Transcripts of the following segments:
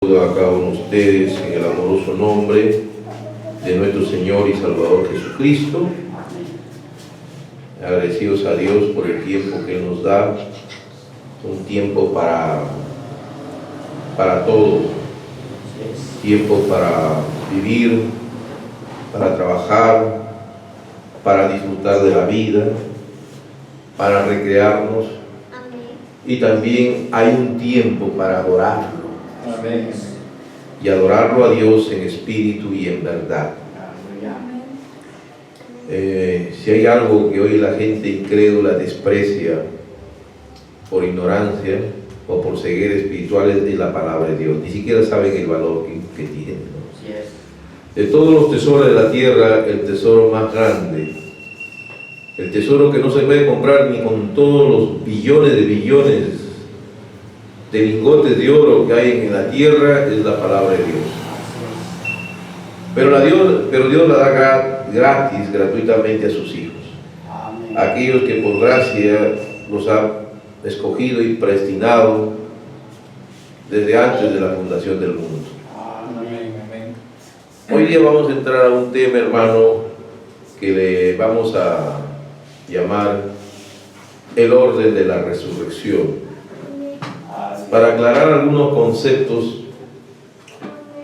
A cada uno de ustedes en el amoroso nombre de nuestro Señor y Salvador Jesucristo, agradecidos a Dios por el tiempo que Él nos da, un tiempo para todo, tiempo para vivir, para trabajar, para disfrutar de la vida, para recrearnos. Y también hay un tiempo para adorarlo. Amén. Y adorarlo a Dios en espíritu y en verdad. Si hay algo que hoy la gente incrédula desprecia por ignorancia o por ceguera espiritual, es la palabra de Dios. Ni siquiera saben el valor que tiene, ¿no? De todos los tesoros de la tierra, el tesoro más grande, el tesoro que no se puede comprar ni con todos los billones de lingotes de oro que hay en la tierra, es la palabra de Dios. Pero Dios la da gratis, gratuitamente a sus hijos. Amén. Aquellos que por gracia los ha escogido y predestinado desde antes de la fundación del mundo. Amén. Amén. Hoy día vamos a entrar a un tema, hermano, que le vamos a llamar el orden de la resurrección, para aclarar algunos conceptos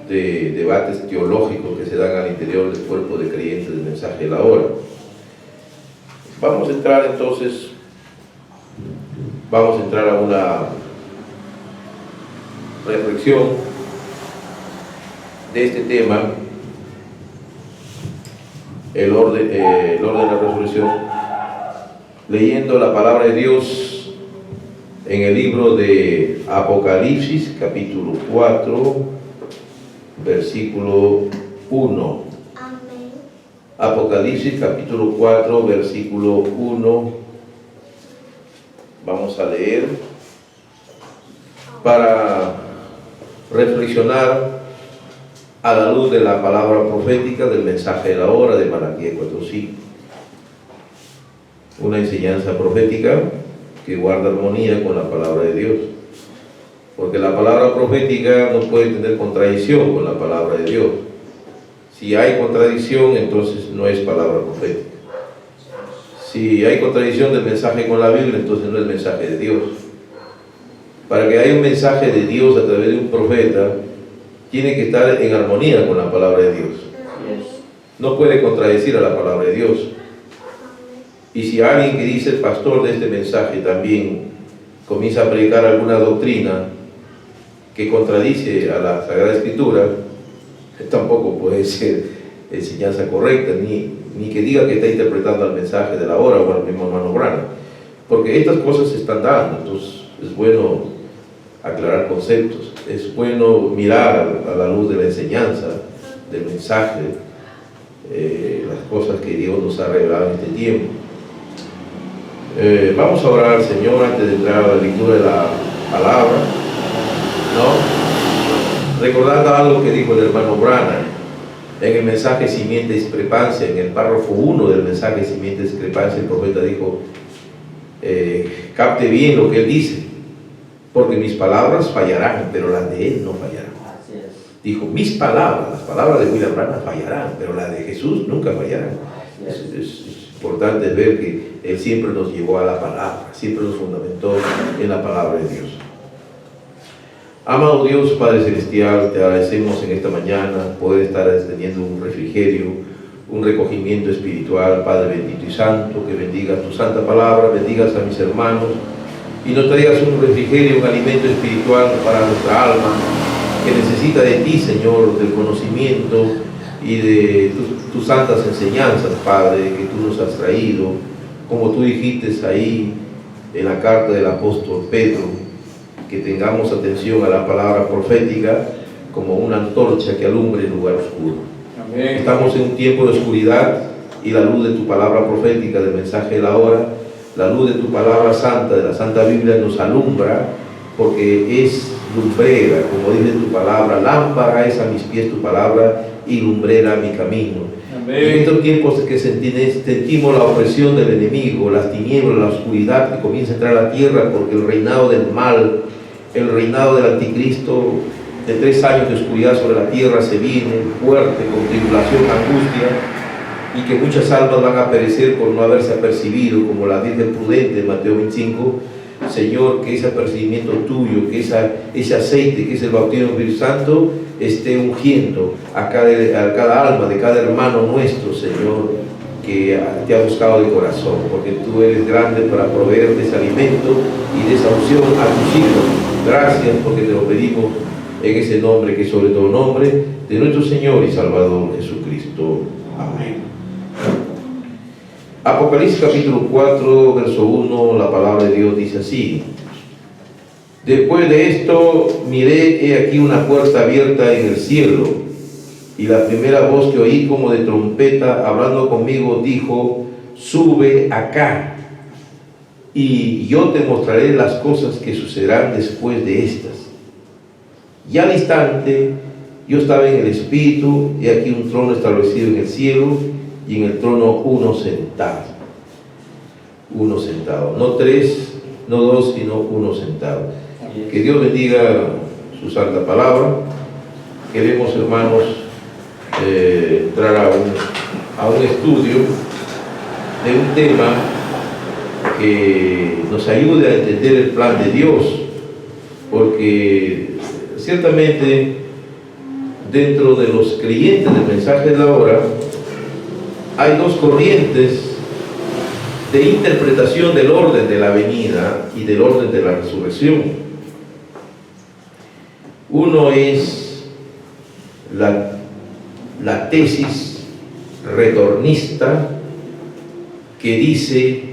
de debates teológicos que se dan al interior del cuerpo de creyentes del mensaje de la hora. Vamos a entrar entonces, a una reflexión de este tema, el orden de la resurrección, leyendo la palabra de Dios en el libro de Apocalipsis, capítulo 4, versículo 1. Amén. Apocalipsis, capítulo 4, versículo 1. Vamos a leer para reflexionar a la luz de la palabra profética del mensaje de la hora de Malaquías 4:5. Una enseñanza profética que guarda armonía con la palabra de Dios, porque la palabra profética no puede tener contradicción con la palabra de Dios. Si hay contradicción, entonces no es palabra profética. Si hay contradicción del mensaje con la Biblia, entonces no es mensaje de Dios. Para que haya un mensaje de Dios a través de un profeta, tiene que estar en armonía con la palabra de Dios. No puede contradecir a la palabra de Dios. Y si alguien que dice el pastor de este mensaje también comienza a predicar alguna doctrina que contradice a la Sagrada Escritura, tampoco puede ser enseñanza correcta, ni que diga que está interpretando el mensaje de la hora o al mismo hermano Branham, porque estas cosas se están dando. Entonces es bueno aclarar conceptos, es bueno mirar a la luz de la enseñanza, del mensaje, las cosas que Dios nos ha revelado en este tiempo. Vamos a orar al Señor antes de entrar a la lectura de la palabra, ¿no? Recordando algo que dijo el hermano Branham en el mensaje Simiente de Discrepancia, en el párrafo 1 del mensaje Simiente de Discrepancia, el profeta dijo, capte bien lo que él dice, porque mis palabras fallarán, pero las de él no fallarán. Dijo, mis palabras, las palabras de William Branham fallarán, pero las de Jesús nunca fallarán. Es importante ver que Él siempre nos llevó a la palabra, siempre nos fundamentó en la palabra de Dios. Amado Dios, Padre Celestial, te agradecemos en esta mañana poder estar teniendo un refrigerio, un recogimiento espiritual, Padre bendito y santo, que bendigas tu santa palabra, bendigas a mis hermanos y nos traigas un refrigerio, un alimento espiritual para nuestra alma, que necesita de ti, Señor, del conocimiento y de tus santas enseñanzas, Padre, que tú nos has traído, como tú dijiste ahí en la carta del apóstol Pedro, que tengamos atención a la palabra profética como una antorcha que alumbre el lugar oscuro. Amén. Estamos en un tiempo de oscuridad y la luz de tu palabra profética, del mensaje de la hora, la luz de tu palabra santa, de la Santa Biblia, nos alumbra, porque es lumbrera, como dice tu palabra, lámpara es a mis pies tu palabra y lumbrera a mi camino. Amén. En estos tiempos que sentimos la opresión del enemigo, las tinieblas, la oscuridad que comienza a entrar a la tierra, porque el reinado del mal, el reinado del anticristo de 3 años de oscuridad sobre la tierra se viene fuerte, con tribulación, angustia, y que muchas almas van a perecer por no haberse apercibido, como la Virgen prudente de Mateo 25. Señor, que ese apercibimiento tuyo, que ese aceite, que es el bautismo del Espíritu Santo, esté ungiendo a cada alma de cada hermano nuestro, Señor, que te ha buscado de corazón, porque tú eres grande para proveer de ese alimento y de esa unción a tus hijos. Gracias, porque te lo pedimos en ese nombre, que es sobre todo nombre, de nuestro Señor y Salvador Jesucristo. Amén. Apocalipsis capítulo 4, verso 1, la palabra de Dios dice así: después de esto miré, he aquí una puerta abierta en el cielo, y la primera voz que oí como de trompeta hablando conmigo dijo: sube acá, y yo te mostraré las cosas que sucederán después de estas. Y al instante yo estaba en el Espíritu, y aquí un trono establecido en el cielo, y en el trono uno sentado. Uno sentado, no 3, no 2, sino uno sentado. Que Dios bendiga su santa palabra. Queremos, hermanos, entrar a un estudio de un tema que nos ayude a entender el plan de Dios, porque ciertamente dentro de los creyentes del mensaje de la hora hay 2 corrientes de interpretación del orden de la venida y del orden de la resurrección. Uno es la tesis retornista, que dice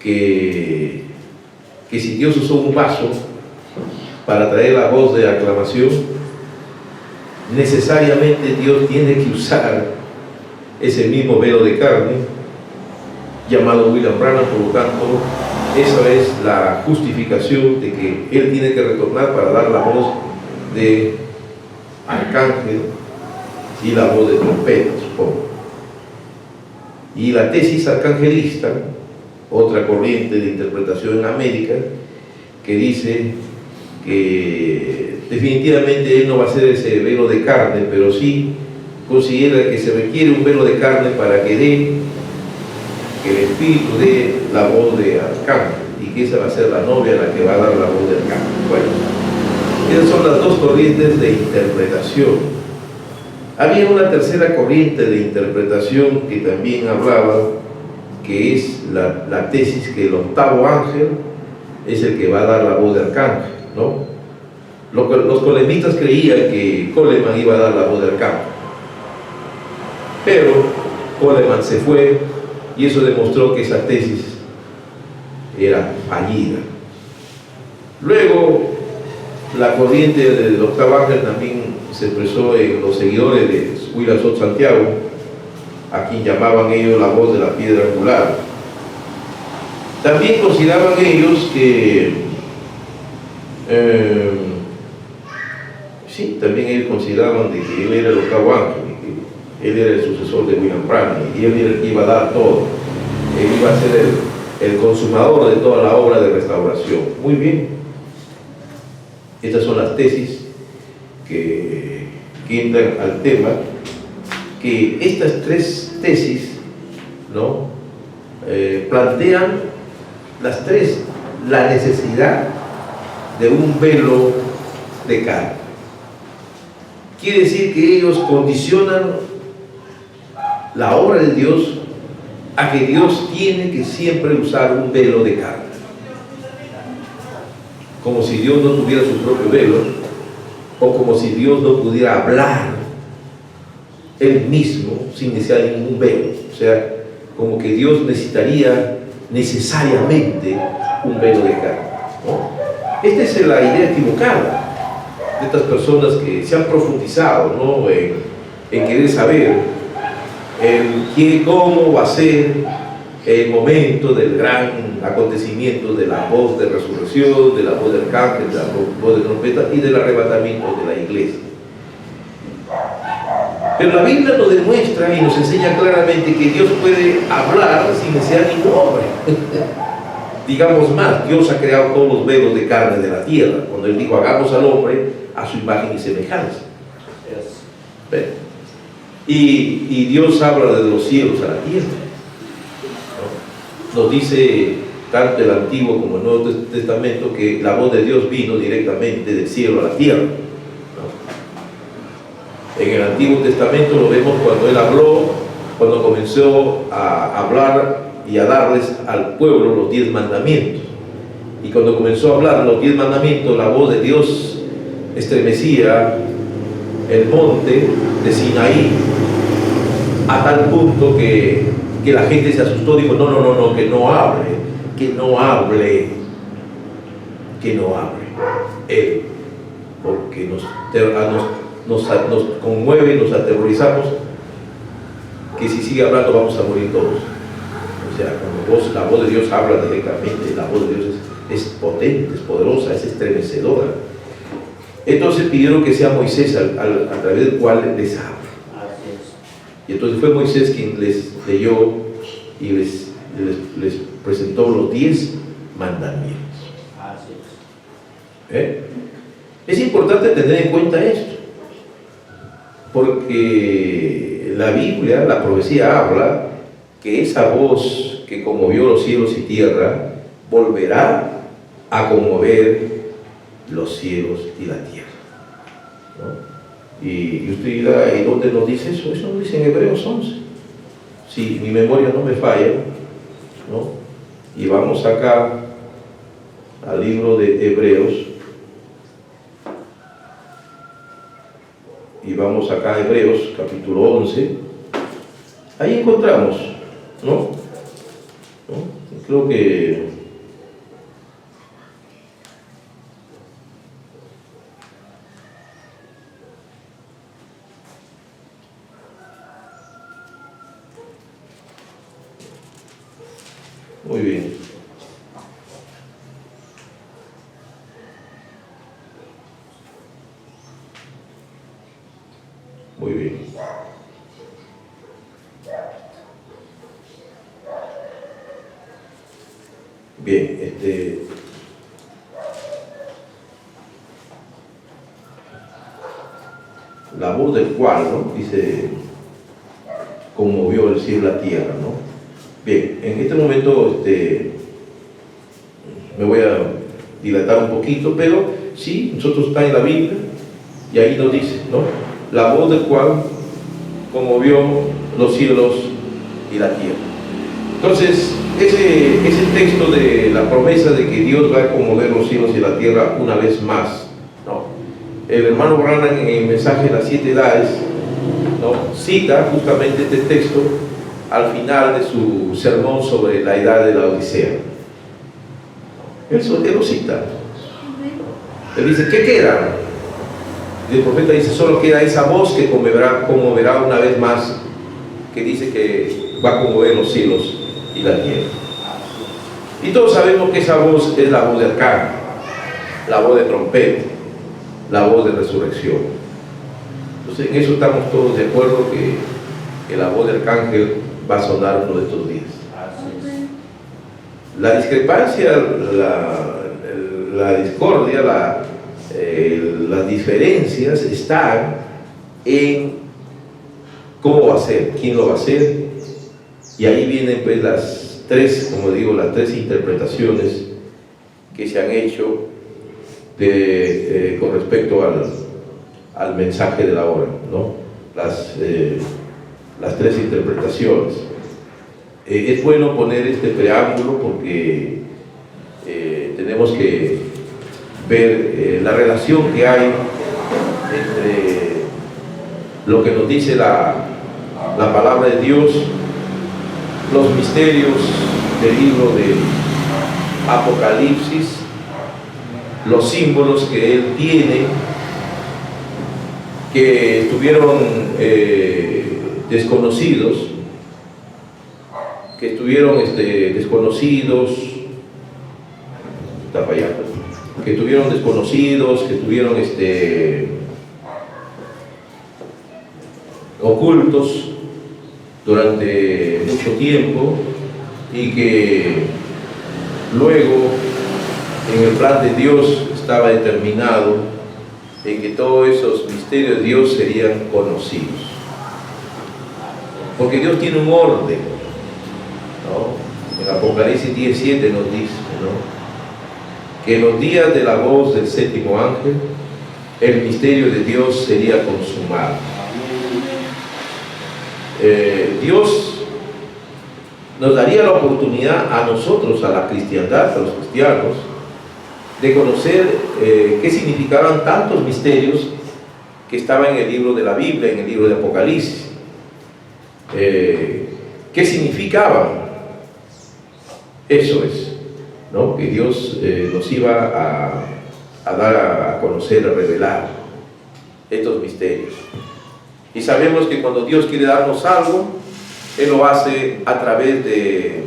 que si Dios usó un vaso para traer la voz de aclamación, necesariamente Dios tiene que usar ese mismo velo de carne, llamado William Branham. Por lo tanto, esa es la justificación de que Él tiene que retornar para dar la voz de arcángel y la voz de trompeta, supongo. Y la tesis arcangelista, otra corriente de interpretación en América, que dice que definitivamente Él no va a ser ese velo de carne, pero sí considera que se requiere un velo de carne para que el Espíritu dé la voz de arcángel, y que esa va a ser la novia la que va a dar la voz de arcángel. Bueno, esas son las 2 corrientes de interpretación. Había una tercera corriente de interpretación que también hablaba, que es la tesis que el 8º ángel es el que va a dar la voz de arcángel, ¿no? Los colemistas creían que Coleman iba a dar la voz de arcángel, pero Coleman se fue, y eso demostró que esa tesis era fallida. Luego, la corriente del 8º ángel también se expresó en los seguidores de Huila Sot Santiago, a quien llamaban ellos la voz de la piedra angular. También consideraban ellos que también ellos consideraban de que él era el 8º ángel, él era el sucesor de William Branham, y él era el que iba a dar todo. Él iba a ser el consumador de toda la obra de restauración. Muy bien. Estas son las tesis que entran al tema, que estas 3 tesis, ¿no? Plantean las 3 la necesidad de un velo de carne. Quiere decir que ellos condicionan la obra de Dios a que Dios tiene que siempre usar un velo de carne, como si Dios no tuviera su propio velo, o como si Dios no pudiera hablar Él mismo sin necesidad de ningún velo. O sea, como que Dios necesitaría necesariamente un velo de carne, ¿no? Esta es la idea equivocada de estas personas que se han profundizado, ¿no?, en querer saber cómo va a ser el momento del gran acontecimiento de la voz de resurrección, de la voz del arcángel, de la voz de trompeta y del arrebatamiento de la iglesia. Pero la Biblia nos demuestra y nos enseña claramente que Dios puede hablar sin necesidad de ningún hombre. Digamos más, Dios ha creado todos los velos de carne de la tierra, cuando Él dijo, hagamos al hombre a su imagen y semejanza. Yes. ¿Ve? Y Dios habla desde los cielos a la tierra, ¿no? Nos dice tanto el Antiguo como el Nuevo Testamento que la voz de Dios vino directamente del cielo a la tierra, ¿no? En el Antiguo Testamento lo vemos cuando Él habló, cuando comenzó a hablar y a darles al pueblo los 10 mandamientos. Y cuando comenzó a hablar los 10 mandamientos, la voz de Dios estremecía el monte de Sinaí, a tal punto que la gente se asustó, dijo, no, que no hable, que no hable Él, porque nos conmueve, nos aterrorizamos, que si sigue hablando vamos a morir todos. O sea, cuando la voz de Dios habla directamente, la voz de Dios es potente, es poderosa, es estremecedora. Entonces pidieron que sea Moisés a través del cual les habla. Así es. Y entonces fue Moisés quien les leyó y les presentó los 10 mandamientos. Así es. Es importante tener en cuenta esto, porque la Biblia, la profecía habla que esa voz que conmovió los cielos y tierra volverá a conmover los cielos y la tierra, ¿no? Y usted dirá, ¿y dónde nos dice eso? Eso nos dice en Hebreos 11. Si mi memoria no me falla, ¿no? Y vamos acá al libro de Hebreos, y vamos acá a Hebreos capítulo 11, ahí encontramos, ¿no? Creo que muy bien. Muy bien. Bien, la voz del cual, ¿no? Dice, conmovió el cielo y la tierra, ¿no? Bien, en este momento me voy a dilatar un poquito, pero sí, nosotros está en la Biblia y ahí nos dice, ¿no? La voz del cual conmovió los cielos y la tierra. Entonces, ese texto de la promesa de que Dios va a conmover los cielos y la tierra una vez más, ¿no? El hermano Branham en el mensaje de las 7 edades, ¿no? Cita justamente este texto al final de su sermón sobre la edad de la Odisea. Él lo cita. Él dice, ¿qué queda? Y el profeta dice, solo queda esa voz que conmoverá una vez más, que dice que va a conmover los cielos y la tierra. Y todos sabemos que esa voz es la voz de arcángel, la voz de trompeta, la voz de resurrección. Entonces en eso estamos todos de acuerdo que la voz del arcángel va a sonar uno de estos días. Así es. La discrepancia, la discordia, las diferencias están en cómo va a ser, quién lo va a hacer, y ahí vienen pues las tres interpretaciones que se han hecho con respecto al mensaje de la hora, ¿no? Las tres interpretaciones. Es bueno poner este preámbulo porque tenemos que ver la relación que hay entre lo que nos dice la palabra de Dios, los misterios del libro de Apocalipsis, los símbolos que él tiene, que estuvieron desconocidos, está fallando, que estuvieron desconocidos, que estuvieron ocultos durante mucho tiempo, y que Luego, en el plan de Dios estaba determinado en que todos esos misterios de Dios serían conocidos. Porque Dios tiene un orden, ¿no? En Apocalipsis 17 nos dice, ¿no?, que en los días de la voz del séptimo ángel, el misterio de Dios sería consumado. Dios nos daría la oportunidad a nosotros, a la cristiandad, a los cristianos, de conocer qué significaban tantos misterios que estaban en el libro de la Biblia, en el libro de Apocalipsis. ¿Qué significaban? Eso es, ¿no?, que Dios nos iba a dar a conocer, a revelar estos misterios. Y sabemos que cuando Dios quiere darnos algo, Él lo hace a través de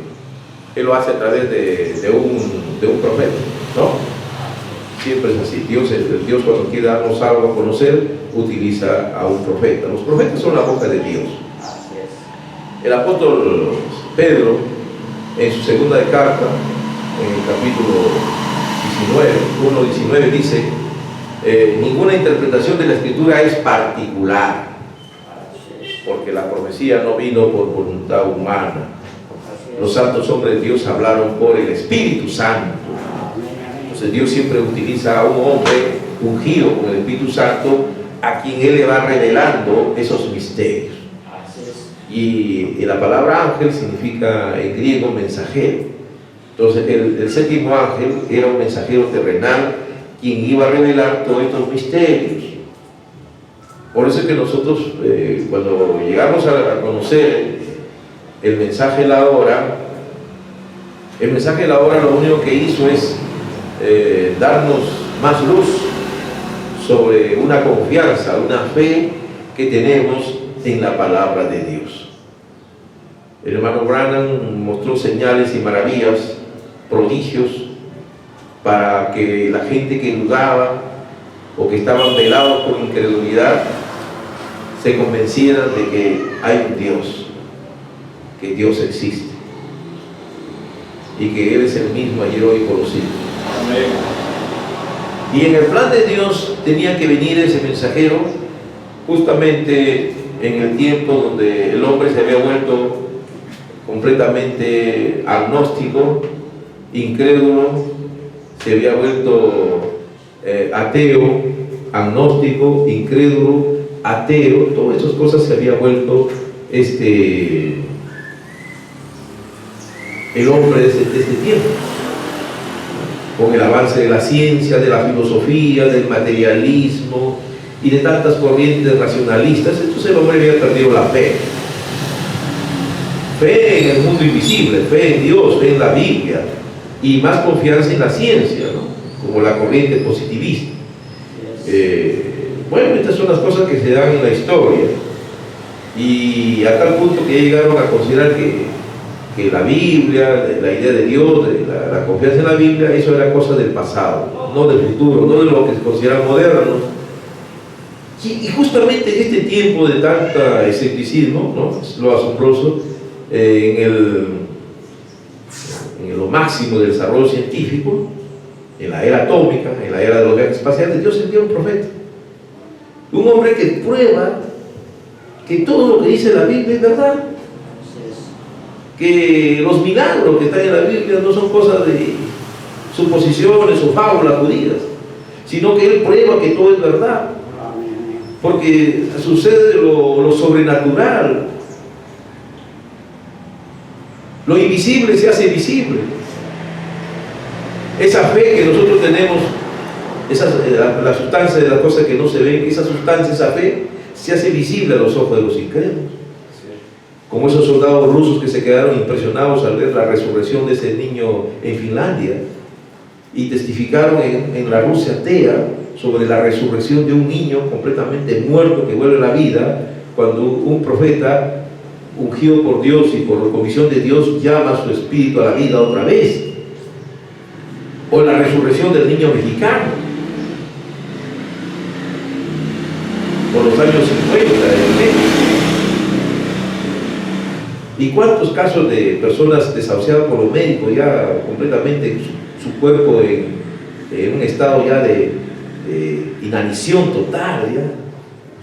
un profeta, ¿no? Siempre es así. Dios cuando quiere darnos algo a conocer, utiliza a un profeta. Los profetas son la boca de Dios. El apóstol Pedro, en su segunda carta, en el capítulo 1:19 dice, ninguna interpretación de la Escritura es particular, porque la profecía no vino por voluntad humana. Los santos hombres de Dios hablaron por el Espíritu Santo. Entonces Dios siempre utiliza a un hombre ungido con el Espíritu Santo, a quien Él le va revelando esos misterios. Y la palabra ángel significa en griego mensajero. Entonces el séptimo ángel era un mensajero terrenal, quien iba a revelar todos estos misterios. Por eso es que nosotros, cuando llegamos a conocer el mensaje de la hora, lo único que hizo es darnos más luz sobre una confianza, una fe que tenemos en la palabra de Dios. El hermano Branham mostró señales y maravillas, prodigios, para que la gente que dudaba o que estaban velados por incredulidad se convencieran de que hay un Dios, que Dios existe y que Él es el mismo ayer, hoy y por los siglos. Amén. Y en el plan de Dios tenía que venir ese mensajero justamente en el tiempo donde el hombre se había vuelto completamente agnóstico, incrédulo, se había vuelto ateo, agnóstico, incrédulo, ateo. Todas esas cosas se había vuelto el hombre de este tiempo, con el avance de la ciencia, de la filosofía, del materialismo y de tantas corrientes racionalistas. Entonces el hombre había perdido la fe en el mundo invisible, fe en Dios, fe en la Biblia, y más confianza en la ciencia, ¿no?, como la corriente positivista. Bueno, estas son las cosas que se dan en la historia, y a tal punto que llegaron a considerar que la Biblia, la idea de Dios, la confianza en la Biblia, eso era cosa del pasado, no del futuro, no de lo que se consideran modernos. Y justamente en este tiempo de tanta escepticismo, ¿no?, es lo asombroso, en lo máximo del desarrollo científico, en la era atómica, en la era de los viajes espaciales, Dios envió un profeta, un hombre que prueba que todo lo que dice la Biblia es verdad, que los milagros que están en la Biblia no son cosas de suposiciones o fábulas judías, sino que él prueba que todo es verdad, porque sucede lo sobrenatural. Lo invisible se hace visible. Esa fe que nosotros tenemos, la sustancia de las cosas que no se ven, esa sustancia, esa fe, se hace visible a los ojos de los incrédulos. Como esos soldados rusos que se quedaron impresionados al ver la resurrección de ese niño en Finlandia y testificaron en la Rusia atea sobre la resurrección de un niño completamente muerto que vuelve a la vida, cuando un profeta ungido por Dios y por comisión de Dios llama a su espíritu a la vida otra vez. O la resurrección del niño mexicano por los años 50 en México. ¿Y cuántos casos de personas desahuciadas por los médicos ya completamente su cuerpo en un estado ya de inanición total, ya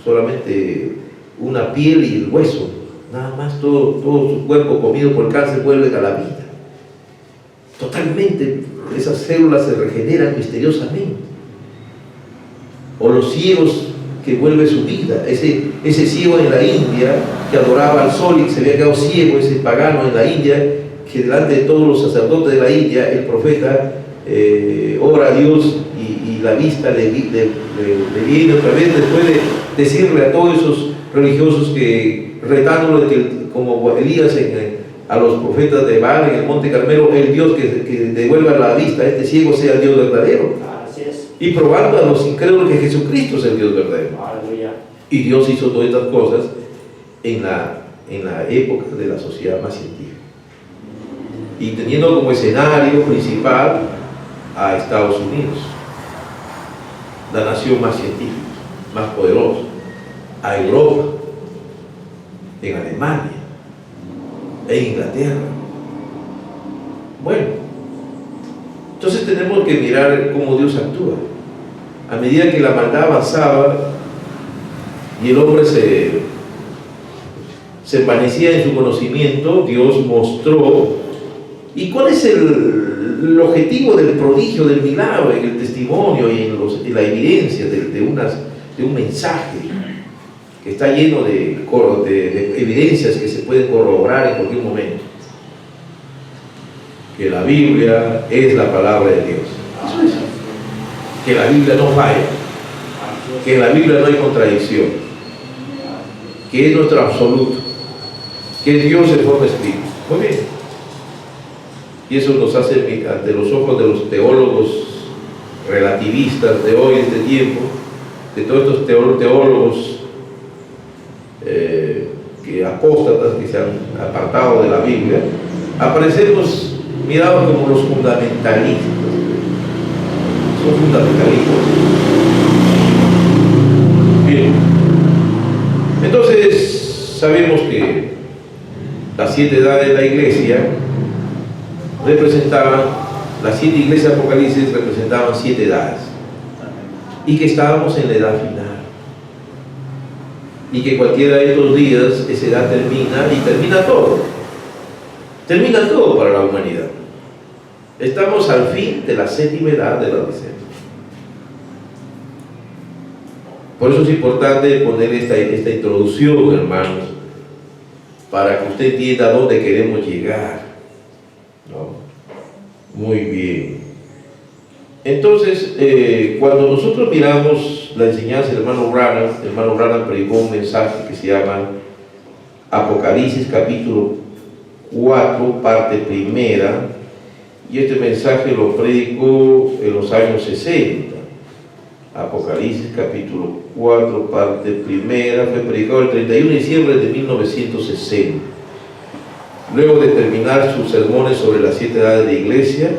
solamente una piel y el hueso, nada más, todo su cuerpo comido por cáncer vuelve a la vida? Totalmente, esas células se regeneran misteriosamente. O los ciegos que vuelve su vida, ese ciego en la India que adoraba al sol y que se había quedado ciego, ese pagano en la India, que delante de todos los sacerdotes de la India, el profeta ora a Dios y la vista le viene otra vez, después de decirle a todos esos religiosos que retándolo como Elías a los profetas de Baal en el Monte Carmelo, el Dios que devuelva la vista a este ciego sea el Dios verdadero. Así es. Y probando a los incrédulos que Jesucristo es el Dios verdadero. Aleluya. Y Dios hizo todas estas cosas en la época de la sociedad más científica. Y teniendo como escenario principal a Estados Unidos, la nación más científica, más poderosa, a Europa, en Alemania, en Inglaterra. Bueno, entonces tenemos que mirar cómo Dios actúa. A medida que la maldad avanzaba y el hombre se envanecía en su conocimiento, Dios mostró. ¿Y cuál es el objetivo del prodigio, del milagro, en el testimonio y en la evidencia de un mensaje que está lleno de evidencias que se pueden corroborar en cualquier momento? Que la Biblia es la palabra de Dios. Eso es. Que la Biblia no falla. Que en la Biblia no hay contradicción. Que es nuestro absoluto. Que es Dios en forma espíritu. Muy bien. Y eso nos hace, ante los ojos de los teólogos relativistas de hoy, de este tiempo, de todos estos teólogos que apóstatas, que se han apartado de la Biblia, aparecemos mirados como los fundamentalistas. Son fundamentalistas. Bien. Entonces, sabemos que las 7 edades de la iglesia representaban, las 7 iglesias apocalipsis representaban 7 edades, y que estábamos en la edad final, y que cualquiera de estos días esa edad termina, y termina todo para la humanidad. Estamos al fin de la 7ª edad de la Odisea. Por eso es importante poner esta introducción, hermanos, para que usted entienda a dónde queremos llegar, ¿no? Muy bien. Entonces, cuando nosotros miramos la enseñanza del hermano Branham predicó un mensaje que se llama Apocalipsis capítulo 4, parte primera, y este mensaje lo predicó en los años 60. Apocalipsis capítulo 4, parte primera, fue predicado el 31 de diciembre de 1960. Luego de terminar sus sermones sobre las 7 edades de la iglesia,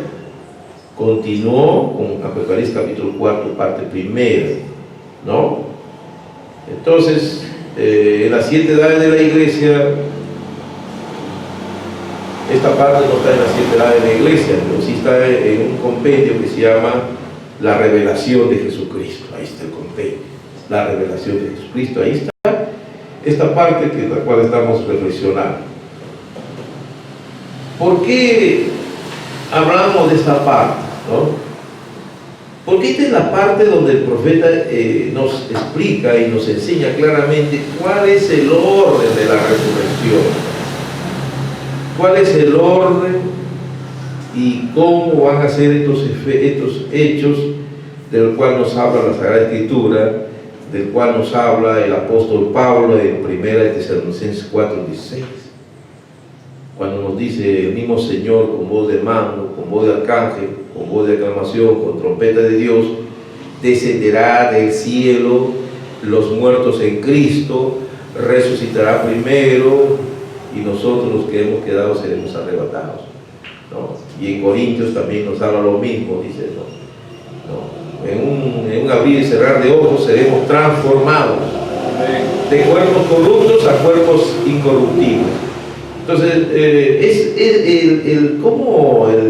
continuó con Apocalipsis capítulo 4, parte primera, ¿no? Entonces, en las 7 edades de la iglesia, esta parte no está en las 7 edades de la iglesia, pero sí está en un compendio que se llama La Revelación de Jesucristo. Ahí está el compendio, la Revelación de Jesucristo. Ahí está esta parte que es la cual estamos reflexionando. ¿Por qué hablamos de esta parte, no? Porque esta es la parte donde el profeta nos explica y nos enseña claramente cuál es el orden de la resurrección, cuál es el orden y cómo van a ser estos hechos del cual nos habla la Sagrada Escritura, del cual nos habla el apóstol Pablo en 1 Tesalonicenses 4:16. Cuando nos dice el mismo Señor con voz de mando, con voz de arcángel, con voz de aclamación, con trompeta de Dios, descenderá del cielo los muertos en Cristo, resucitará primero y nosotros los que hemos quedado seremos arrebatados, ¿no? Y en Corintios también nos habla lo mismo, dice, ¿no? En un abrir y cerrar de ojos seremos transformados de cuerpos corruptos a cuerpos incorruptibles. Entonces,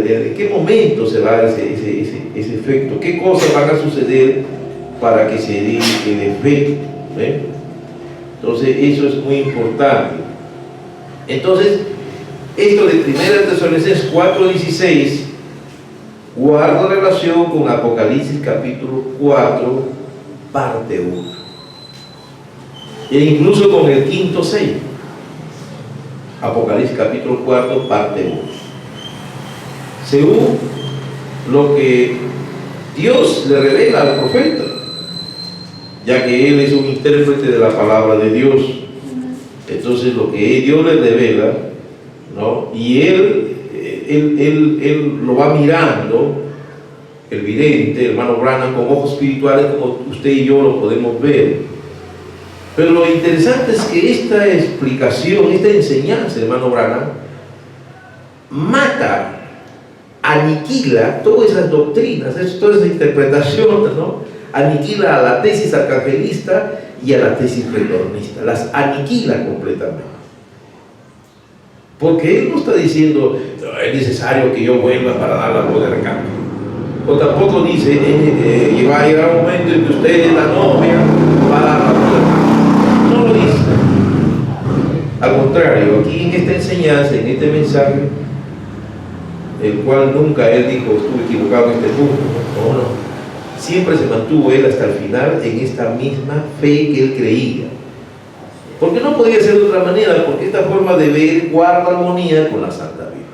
en qué momento se va ese efecto, qué cosas van a suceder para que se dé el efecto. Entonces, eso es muy importante. Entonces, esto de 1 Tesalonicenses 4:16 guarda relación con Apocalipsis capítulo 4, parte 1, e incluso con el quinto sello. Apocalipsis capítulo 4, parte 1. Según lo que Dios le revela al profeta, ya que él es un intérprete de la palabra de Dios. Entonces lo que Dios le revela, ¿no? Y él lo va mirando, el vidente, el hermano Branham, con ojos espirituales, como usted y yo lo podemos ver. Pero lo interesante es que esta explicación, esta enseñanza, hermano Branham, mata, aniquila todas esas doctrinas, todas esas interpretaciones, ¿no? Aniquila a la tesis arcangelista y a la tesis retornista, las aniquila completamente. Porque él no está diciendo es necesario que yo vuelva para dar la voz de recambio, o tampoco dice y va a llegar un momento en que usted, la novia, va a dar la voz de recambio. No lo dice. Al contrario, aquí en esta enseñanza, en este mensaje, el cual nunca él dijo estuve equivocado en este punto, no. Siempre se mantuvo él hasta el final en esta misma fe que él creía. Porque no podía ser de otra manera, porque esta forma de ver guarda armonía con la Santa Biblia.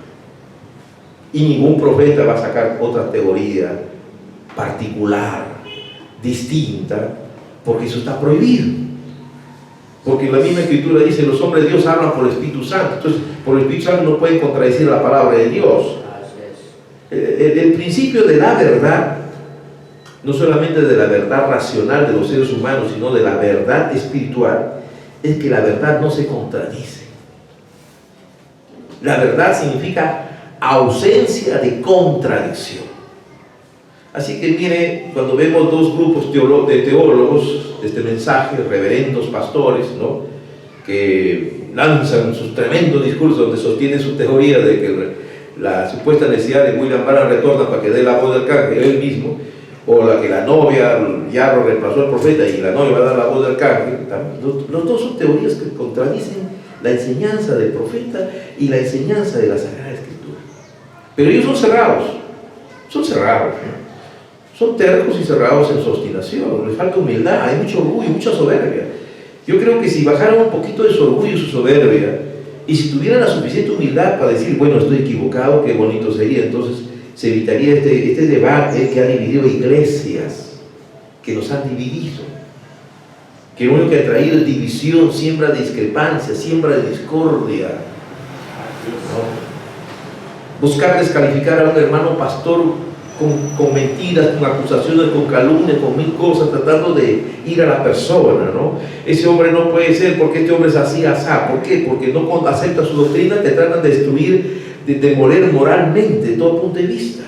Y ningún profeta va a sacar otra teoría particular, distinta, porque eso está prohibido. Porque la misma Escritura dice, los hombres de Dios hablan por el Espíritu Santo. Entonces, por el Espíritu Santo no pueden contradecir la palabra de Dios. El principio de la verdad, no solamente de la verdad racional de los seres humanos, sino de la verdad espiritual, es que la verdad no se contradice. La verdad significa ausencia de contradicción. Así que mire, cuando vemos dos grupos de teólogos de este mensaje, reverendos pastores, ¿no?, que lanzan sus tremendos discursos donde sostienen su teoría de que la supuesta necesidad de William Branham retorna para que dé la voz del arcángel él mismo, o la que la novia ya lo reemplazó al profeta y la novia va a dar la voz del arcángel. Los dos son teorías que contradicen la enseñanza del profeta y la enseñanza de la Sagrada Escritura. Pero ellos son cerrados, ¿no? Son tercos y cerrados en su obstinación, les falta humildad, hay mucho orgullo, mucha soberbia. Yo creo que si bajaran un poquito de su orgullo y su soberbia, y si tuvieran la suficiente humildad para decir, bueno, estoy equivocado, qué bonito sería, entonces se evitaría este debate que ha dividido iglesias, que nos han dividido, que lo único que ha traído es división, siembra de discrepancia, siembra de discordia, ¿no? Buscar descalificar a un hermano pastor con mentiras, con acusaciones, con calumnias, con mil cosas, tratando de ir a la persona, ¿no? Ese hombre no puede ser porque este hombre es así, asá. ¿Por qué? Porque no acepta su doctrina, te tratan de destruir, de demoler moralmente, de todo punto de vista.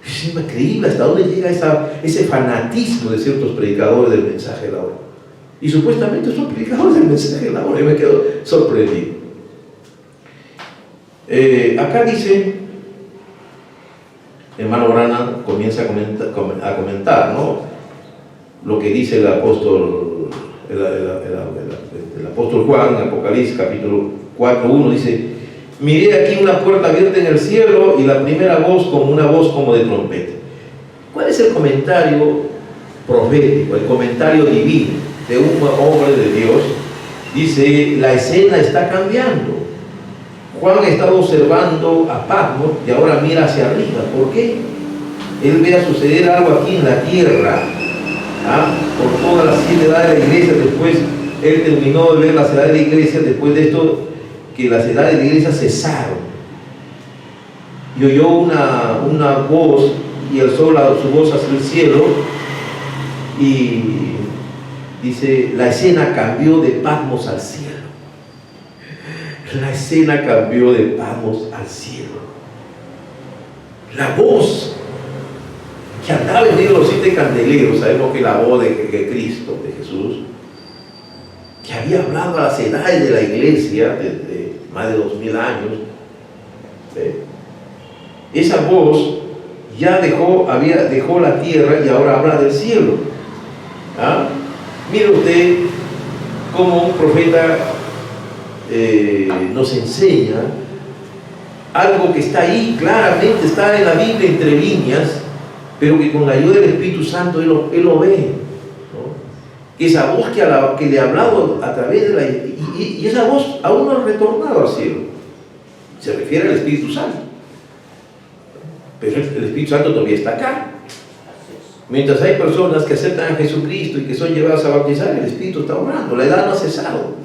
Es increíble hasta dónde llega ese fanatismo de ciertos predicadores del mensaje de la hora. Y supuestamente son predicadores del mensaje de la hora. Yo me quedo sorprendido. Acá dice, hermano Branham comienza a comentar, ¿no?, lo que dice el apóstol Juan en Apocalipsis capítulo 4:1. Dice: miré aquí una puerta abierta en el cielo y la primera voz como una voz como de trompeta. ¿Cuál es el comentario profético, el comentario divino de un hombre de Dios? Dice, la escena está cambiando. Juan estaba observando a Patmos y ahora mira hacia arriba. ¿Por qué? Él ve a suceder algo aquí en la tierra, por todas las 7 edades de la iglesia. Después él terminó de ver las edades de la iglesia. Después de esto, que las edades de la iglesia cesaron, y oyó una voz y alzó su voz hacia el cielo, y dice, la escena cambió de Patmos al cielo. La escena cambió de Patmos al cielo. La voz que andaba en medio de los 7 candeleros, sabemos que la voz de Cristo, de Jesús, que había hablado a las edades de la iglesia desde más de 2000 años. Esa voz ya dejó la tierra y ahora habla del cielo. ¿Ah? Mire usted cómo un profeta nos enseña algo que está ahí, claramente está en la Biblia entre líneas, pero que con la ayuda del Espíritu Santo él lo ve, ¿no? Que esa voz que le ha hablado a través de la... Y esa voz aún no ha retornado al cielo. Se refiere al Espíritu Santo. Pero el Espíritu Santo todavía está acá. Mientras hay personas que aceptan a Jesucristo y que son llevadas a bautizar, el Espíritu está obrando. La edad no ha cesado.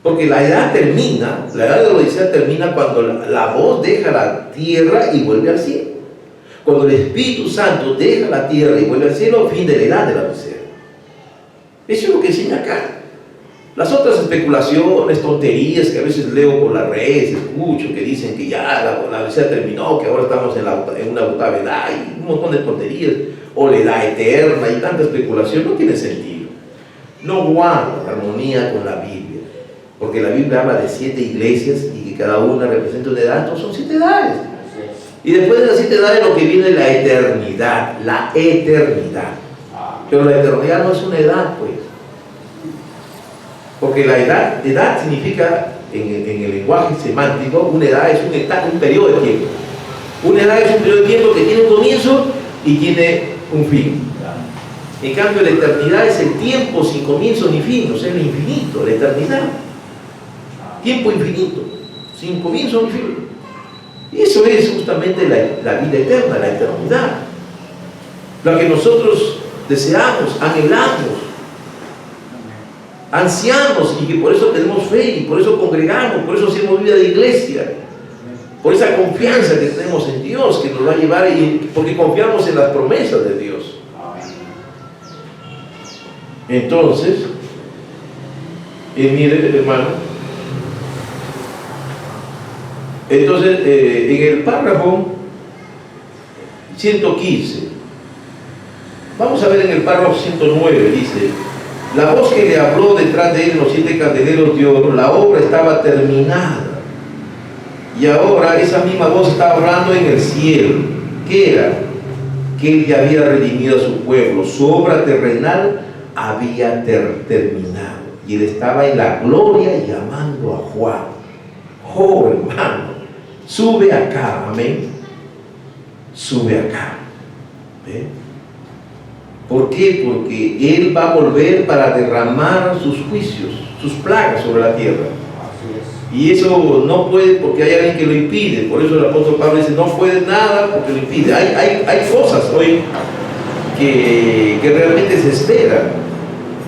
Porque la edad termina, la edad de la Odisea termina cuando la voz deja la tierra y vuelve al cielo. Cuando el Espíritu Santo deja la tierra y vuelve al cielo, fin de la edad de la Odisea. Eso es lo que enseña acá. Las otras especulaciones, tonterías que a veces leo por las redes, escucho, que dicen que ya la Odisea terminó, que ahora estamos en una octava edad, y un montón de tonterías, o la edad eterna y tanta especulación, no tiene sentido. No guarda armonía con la Biblia. Porque la Biblia habla de 7 iglesias y que cada una representa una edad, entonces son 7 edades. Y después de las 7 edades lo que viene es la eternidad, la eternidad. Pero la eternidad no es una edad, pues. Porque la edad significa, en el lenguaje semántico, una edad es un periodo de tiempo. Una edad es un periodo de tiempo que tiene un comienzo y tiene un fin. En cambio, la eternidad es el tiempo sin comienzo ni fin, o sea, el infinito, la eternidad. Tiempo infinito, sin comienzo ni fin. Y eso es justamente la vida eterna, la eternidad. La que nosotros deseamos, anhelamos, ansiamos, y que por eso tenemos fe, y por eso congregamos, por eso hacemos vida de iglesia, por esa confianza que tenemos en Dios, que nos va a llevar, porque confiamos en las promesas de Dios. Entonces, mire, hermano, entonces, en el párrafo 115, vamos a ver en el párrafo 109, dice: la voz que le habló detrás de él en los 7 candeleros de oro, la obra estaba terminada. Y ahora esa misma voz estaba hablando en el cielo. ¿Qué era? Que él ya había redimido a su pueblo. Su obra terrenal había terminado. Y él estaba en la gloria llamando a Juan. Oh, hermano, sube acá, amén. Sube acá. ¿Ve? ¿Por qué? Porque él va a volver para derramar sus juicios, sus plagas sobre la tierra. Y eso no puede porque hay alguien que lo impide. Por eso el apóstol Pablo dice: no puede nada porque lo impide. Hay cosas hoy que realmente se esperan.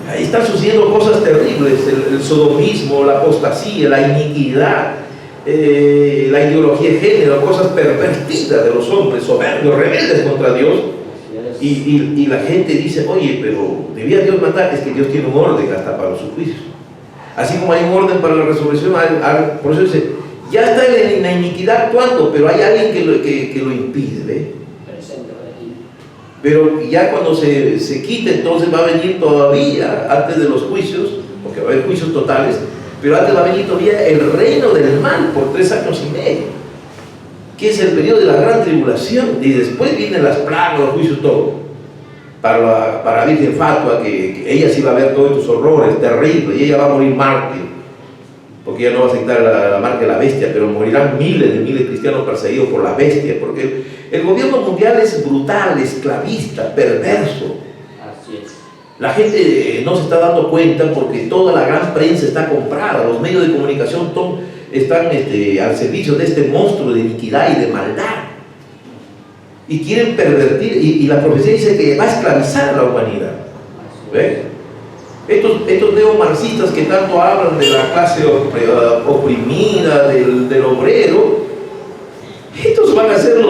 Ahí están sucediendo cosas terribles: el sodomismo, la apostasía, la iniquidad, la ideología de género, cosas pervertidas de los hombres, soberbios, rebeldes contra Dios. Y la gente dice: oye, pero ¿debía Dios matar? Es que Dios tiene un orden hasta para sus juicios. Así como hay un orden para la resurrección, por eso dice: ya está en la iniquidad actuando, pero hay alguien que lo impide, ¿ve? Pero ya cuando se quite, entonces va a venir todavía, antes de los juicios, porque va a haber juicios totales, pero antes va a venir todavía el reino del mal por 3 años y medio, que es el periodo de la gran tribulación, y después vienen las plagas, los juicios, todo. Para la Virgen Fatua, que ella sí va a ver todos estos horrores terribles, y ella va a morir mártir, porque ella no va a aceptar la marca de la bestia, pero morirán miles de cristianos perseguidos por la bestia, porque el gobierno mundial es brutal, esclavista, perverso. Así es. La gente no se está dando cuenta porque toda la gran prensa está comprada, los medios de comunicación están al servicio de este monstruo de iniquidad y de maldad. Y quieren pervertir, y la profecía dice que va a esclavizar a la humanidad. ¿Ve? Estos neomarxistas que tanto hablan de la clase oprimida, del obrero, estos van a ser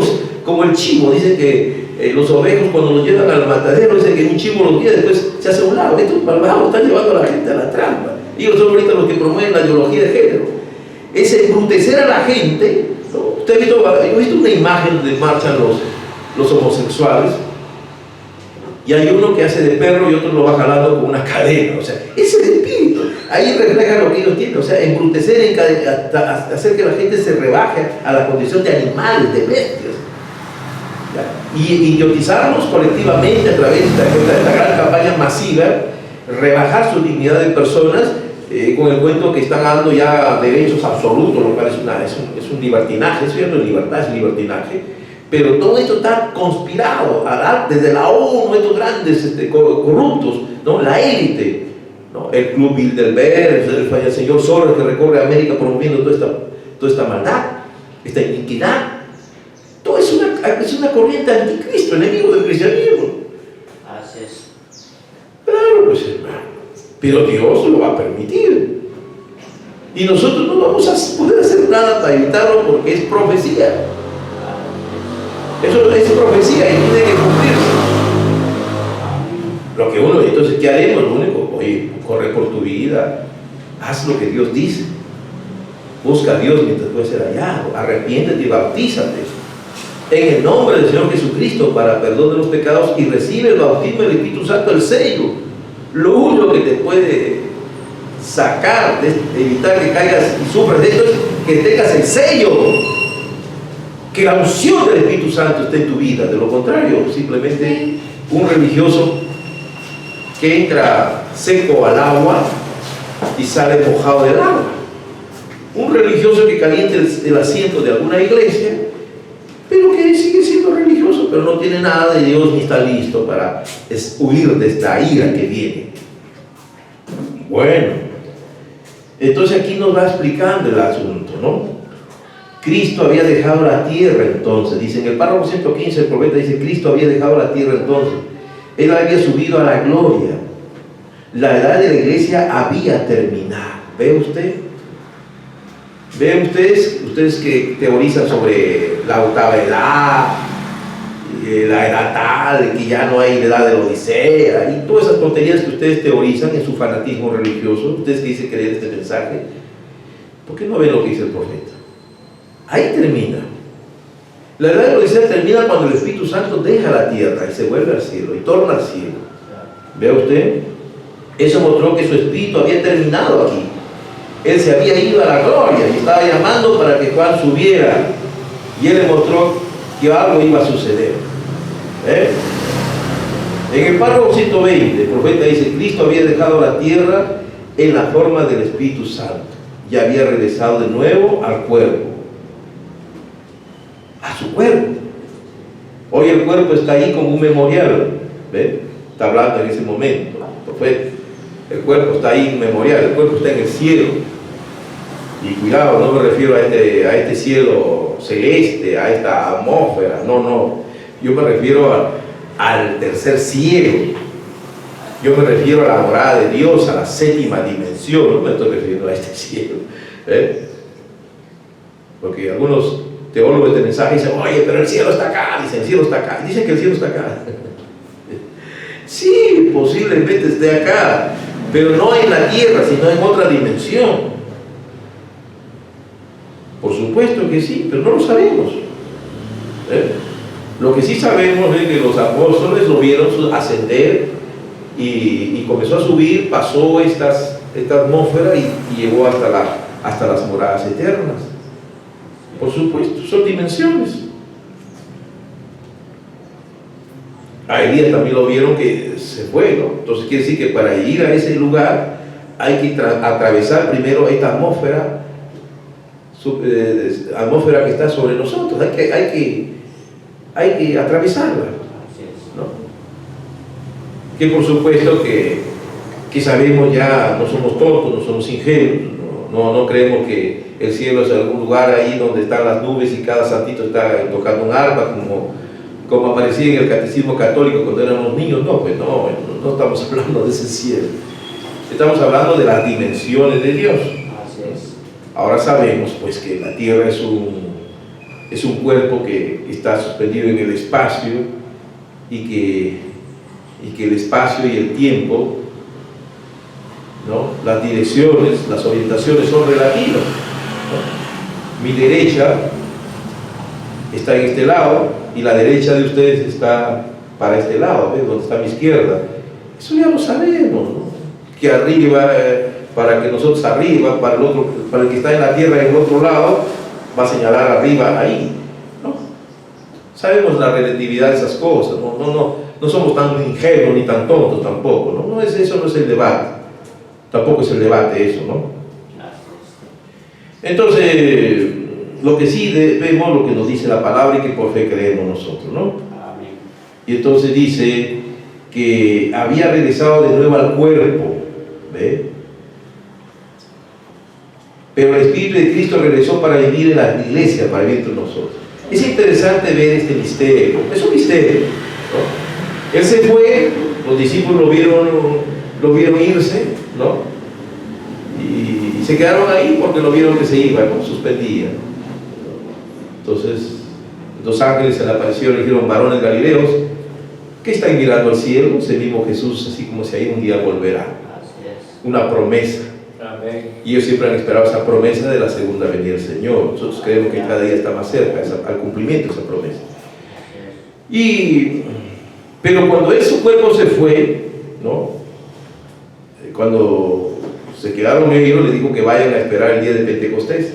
como el chivo. Dicen que los ovejos, cuando los llevan al matadero, dicen que un chivo los guía, después se hace a un lado. Estos malvados están llevando a la gente a la trampa. Ellos son ahorita los que promueven la ideología de género. Es embrutecer a la gente, ¿no? Usted yo he visto una imagen donde marchan los homosexuales, y hay uno que hace de perro y otro lo va jalando con una cadena. O sea, ese es el espíritu. ahí refleja lo que ellos tienen, o sea, embrutecer, hasta hacer que la gente se rebaje a la condición de animales, de bestias. ¿Ya? Y idiotizarnos colectivamente a través de esta gran campaña masiva, rebajar su dignidad de personas con el cuento que están dando ya derechos absolutos, lo cual es un libertinaje, eso ya no es libertad, es libertinaje. Pero todo esto está conspirado desde la ONU, estos grandes corruptos, ¿no? La élite, ¿no? El Club Bilderberg, el señor Soros que recorre América promoviendo toda esta maldad, esta iniquidad. Todo es una corriente anticristo, enemigo del cristianismo. Así es. Claro, pues hermano. Pero Dios lo va a permitir. Y nosotros no vamos a poder hacer nada para evitarlo porque es profecía. Eso es profecía y tiene que cumplirse. Lo que uno, entonces, ¿qué haremos? Lo único, oye, corre por tu vida, haz lo que Dios dice, busca a Dios mientras puede ser hallado, arrepiéntete y bautízate en el nombre del Señor Jesucristo para perdón de los pecados y recibe el bautismo del Espíritu Santo, el sello. Lo único que te puede sacar, de evitar que caigas y sufras de esto, es que tengas el sello, que la unción del Espíritu Santo esté en tu vida. De lo contrario, simplemente un religioso que entra seco al agua y sale mojado del agua. Un religioso que caliente el asiento de alguna iglesia, pero que sigue siendo religioso, pero no tiene nada de Dios ni está listo para huir de esta ira que viene. Bueno, entonces aquí nos va explicando el asunto, ¿no? Cristo había dejado la tierra entonces, dice en el párrafo 115 el profeta dice, Cristo había dejado la tierra entonces, Él había subido a la gloria, la edad de la iglesia había terminado. ¿Ve usted? ¿Ven ustedes que teorizan sobre la octava edad, la edad tal, que ya no hay edad de la Odisea, y todas esas tonterías que ustedes teorizan en su fanatismo religioso, ustedes que dicen creer este mensaje, ¿por qué no ven lo que dice el profeta? Ahí termina. La edad de la Odisea termina cuando el Espíritu Santo deja la tierra y se vuelve al cielo y torna al cielo. ¿Ve usted? Eso mostró que su espíritu había terminado aquí. Él se había ido a la gloria y estaba llamando para que Juan subiera. Y él le mostró que algo iba a suceder. En el párrafo 120, el profeta dice, Cristo había dejado la tierra en la forma del Espíritu Santo y había regresado de nuevo al cuerpo. A su cuerpo. Hoy el cuerpo está ahí como un memorial. ¿Ve? Está hablando en ese momento. El cuerpo está ahí un memorial, el cuerpo está en el cielo. Y cuidado, no me refiero a este cielo celeste, a esta atmósfera, no. Yo me refiero al tercer cielo. Yo me refiero a la morada de Dios, a la séptima dimensión. No me estoy refiriendo a este cielo. Porque algunos teólogos de mensaje dicen, oye, pero el cielo está acá. Dicen, el cielo está acá. Dicen que el cielo está acá. Sí, posiblemente esté acá, pero no en la tierra, sino en otra dimensión. Por supuesto que sí, pero no lo sabemos. Lo que sí sabemos es que los apóstoles lo vieron ascender y comenzó a subir, pasó esta atmósfera y llegó hasta las moradas eternas. Por supuesto, son dimensiones. A Elías también lo vieron que se fue, ¿no? Entonces quiere decir que para ir a ese lugar hay que atravesar primero esta atmósfera que está sobre nosotros. Hay que atravesarla, ¿no? Que por supuesto que sabemos ya, no somos tontos, no somos ingenuos, no creemos que el cielo es algún lugar ahí donde están las nubes y cada santito está tocando un arpa como aparecía en el catecismo católico cuando éramos niños. No, pues no estamos hablando de ese cielo. Estamos hablando de las dimensiones de Dios. Así es. Ahora sabemos pues que la tierra es un cuerpo que está suspendido en el espacio y que el espacio y el tiempo, ¿no? Las direcciones, las orientaciones son relativas, ¿no? Mi derecha está en este lado y la derecha de ustedes está para este lado, ¿ves? Donde está mi izquierda. Eso ya lo sabemos, ¿no? Que arriba para que nosotros arriba, para el que está en la tierra en el otro lado, va a señalar arriba ahí, ¿no? Sabemos la relatividad de esas cosas, no somos tan ingenuos ni tan tontos tampoco, ¿no? Eso no es el debate, tampoco es el debate eso, ¿no? Entonces, lo que sí vemos, lo que nos dice la palabra y que por fe creemos nosotros, ¿no? Amén. Y entonces dice que había regresado de nuevo al cuerpo, ¿ve? Pero el Espíritu de Cristo regresó para vivir en la iglesia, para vivir entre nosotros. Es interesante ver este misterio, es un misterio, ¿no? Él se fue, los discípulos lo vieron irse, ¿no? Y se quedaron ahí porque lo vieron que se iba, ¿no? Suspendía. Entonces, dos ángeles se le aparecieron y le dijeron: varones galileos, ¿qué están mirando al cielo? Ese mismo Jesús, así como si ahí un día volverá. Así es. Una promesa. Amén. Y ellos siempre han esperado esa promesa de la segunda venida del Señor. Nosotros creemos que cada día está más cerca al cumplimiento de esa promesa. Pero cuando su cuerpo se fue, ¿no? Cuando se quedaron ellos, les dijo que vayan a esperar el día de Pentecostés.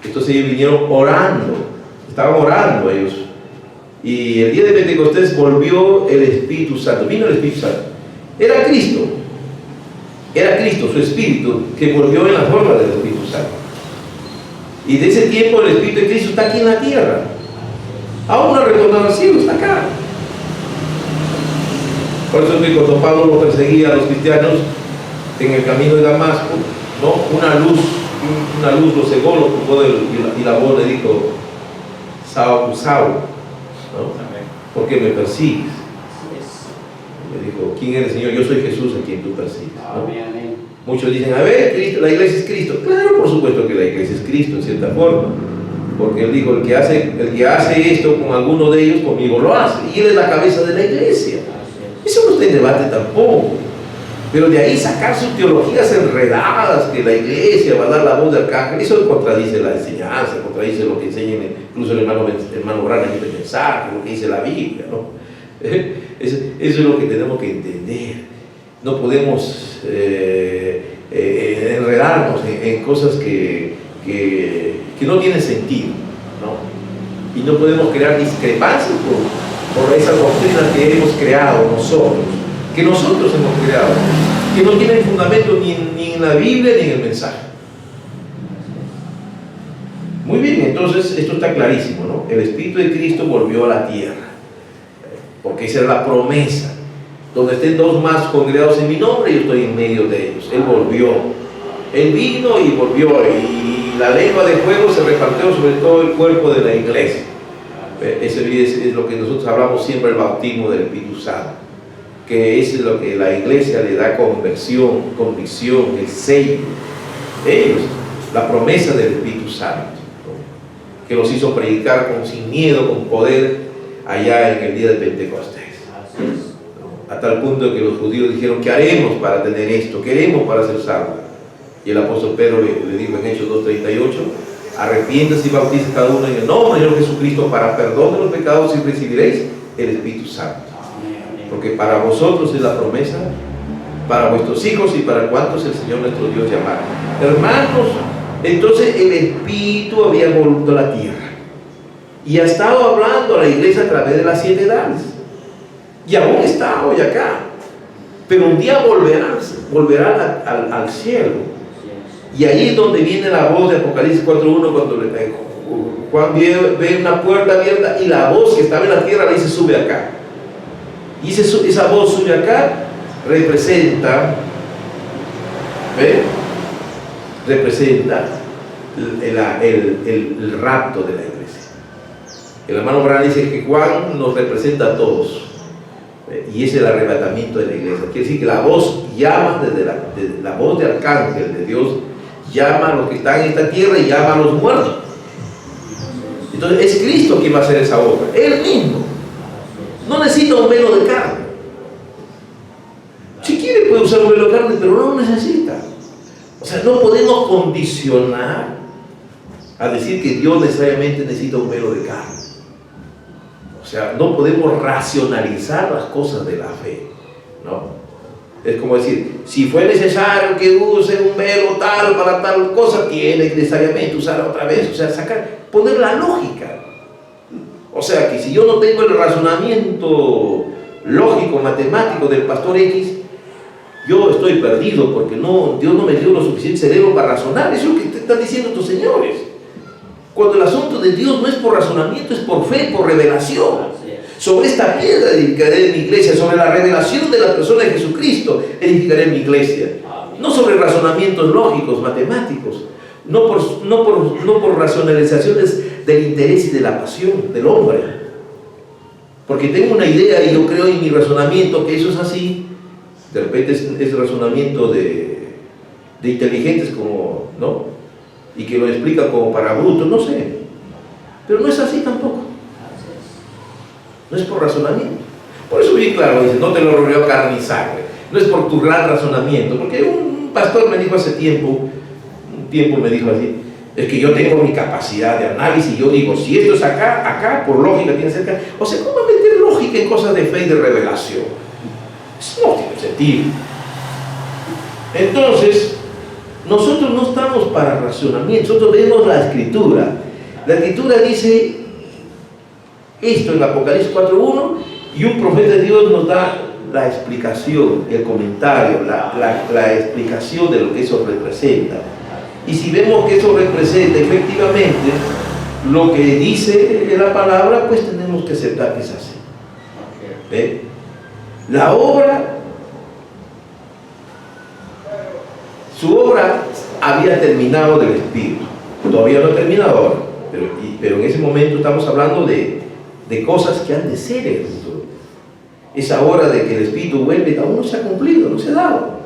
Entonces ellos vinieron orando, estaban orando ellos. Y el día de Pentecostés volvió el Espíritu Santo, vino el Espíritu Santo. Era Cristo, su Espíritu, que volvió en la forma del Espíritu Santo. Y de ese tiempo el Espíritu de Cristo está aquí en la tierra. Aún no ha retornado al cielo, está acá. Por eso es que cuando Pablo lo perseguía a los cristianos en el camino de Damasco, ¿no? Una luz lo cegó, lo tumbó y la voz le dijo: Saúl, Saúl, ¿no? ¿Por qué me persigues? Le dijo: ¿quién eres, Señor? Yo soy Jesús a quien tú persigues, ¿no? Amén. Muchos dicen: a ver, Cristo, la iglesia es Cristo. Claro, por supuesto que la iglesia es Cristo en cierta forma, porque él dijo: el que hace esto con alguno de ellos, conmigo lo hace, y él es la cabeza de la iglesia. Eso no está en debate tampoco. Pero de ahí sacar sus teologías enredadas, que la iglesia va a dar la voz de arcángel, eso contradice la enseñanza, contradice lo que enseña incluso el hermano Branham en el mensaje, lo que dice la Biblia, ¿no? Eso es lo que tenemos que entender. No podemos enredarnos en cosas que no tienen sentido, ¿no? Y no podemos crear discrepancias por esa doctrina que hemos creado nosotros, que nosotros hemos creado, que no tienen fundamento ni en la Biblia ni en el mensaje. Muy bien, entonces esto está clarísimo, ¿no? El Espíritu de Cristo volvió a la tierra, porque esa es la promesa. Donde estén dos más congregados en mi nombre, yo estoy en medio de ellos. Él volvió, Él vino y volvió, y la lengua de fuego se repartió sobre todo el cuerpo de la iglesia. Ese es lo que nosotros hablamos siempre, el bautismo del Espíritu Santo, que es lo que la iglesia le da convicción, el sello. Ellos, la promesa del Espíritu Santo, ¿no? Que los hizo predicar sin miedo, con poder, allá en el día de Pentecostés. A tal punto que los judíos dijeron: ¿qué haremos para tener esto? ¿Qué haremos para ser salvos? Y el apóstol Pedro le dijo en Hechos 2:38: arrepiéntase y bautice cada uno en el nombre del Señor Jesucristo para perdón de los pecados y recibiréis el Espíritu Santo. Porque para vosotros es la promesa, para vuestros hijos y para cuantos el Señor nuestro Dios llamara. Hermanos, entonces el Espíritu había vuelto a la tierra y ha estado hablando a la iglesia a través de las 7 edades, y aún está hoy acá, pero un día volverá al cielo. Y ahí es donde viene la voz de Apocalipsis 4:1, cuando Juan ve una puerta abierta y la voz que estaba en la tierra le dice: sube acá. Y esa voz sube acá representa, ¿ve? Representa el rapto de la iglesia. El hermano Branham dice que Juan nos representa a todos, y ese es el arrebatamiento de la iglesia. Quiere decir que la voz llama desde la voz de arcángel de Dios, llama a los que están en esta tierra y llama a los muertos. Entonces es Cristo quien va a hacer esa obra, Él mismo. No necesita un velo de carne. Si quiere puede usar un velo de carne, pero no lo necesita. O sea, no podemos condicionar a decir que Dios necesariamente necesita un velo de carne. O sea, no podemos racionalizar las cosas de la fe, ¿no? Es como decir, si fue necesario que use un velo tal para tal cosa, tiene que necesariamente usar otra vez. O sea, poner la lógica. O sea, que si yo no tengo el razonamiento lógico, matemático del pastor X, yo estoy perdido porque Dios no me dio lo suficiente cerebro para razonar. Eso es lo que te están diciendo estos señores. Cuando el asunto de Dios no es por razonamiento, es por fe, por revelación. Sobre esta piedra edificaré mi iglesia, sobre la revelación de la persona de Jesucristo edificaré mi iglesia. No sobre razonamientos lógicos, matemáticos, no por racionalizaciones del interés y de la pasión del hombre. Porque tengo una idea y yo creo en mi razonamiento que eso es así. De repente es razonamiento de inteligentes como, ¿no? Y que lo explica como para brutos, no sé. Pero no es así tampoco. No es por razonamiento. Por eso bien claro, dice, no te lo rodeó carne y sangre. No es por tu gran razonamiento. Porque un pastor me dijo hace tiempo, me dijo así, es que yo tengo mi capacidad de análisis y yo digo, si esto es acá, por lógica tiene que ser acá. O sea, ¿cómo meter lógica en cosas de fe y de revelación? Eso no tiene sentido. Entonces, nosotros no estamos para racionamiento, nosotros vemos la Escritura. La Escritura dice esto en Apocalipsis 4.1 y un profeta de Dios nos da la explicación, el comentario, la explicación de lo que eso representa. Y si vemos que eso representa efectivamente lo que dice la palabra, pues tenemos que aceptar que es así. ¿Ve? La obra, su obra había terminado del Espíritu. Todavía no ha terminado ahora, pero en ese momento estamos hablando de cosas que han de ser en el futuro. Esa hora de que el Espíritu vuelve aún no se ha cumplido, no se ha dado.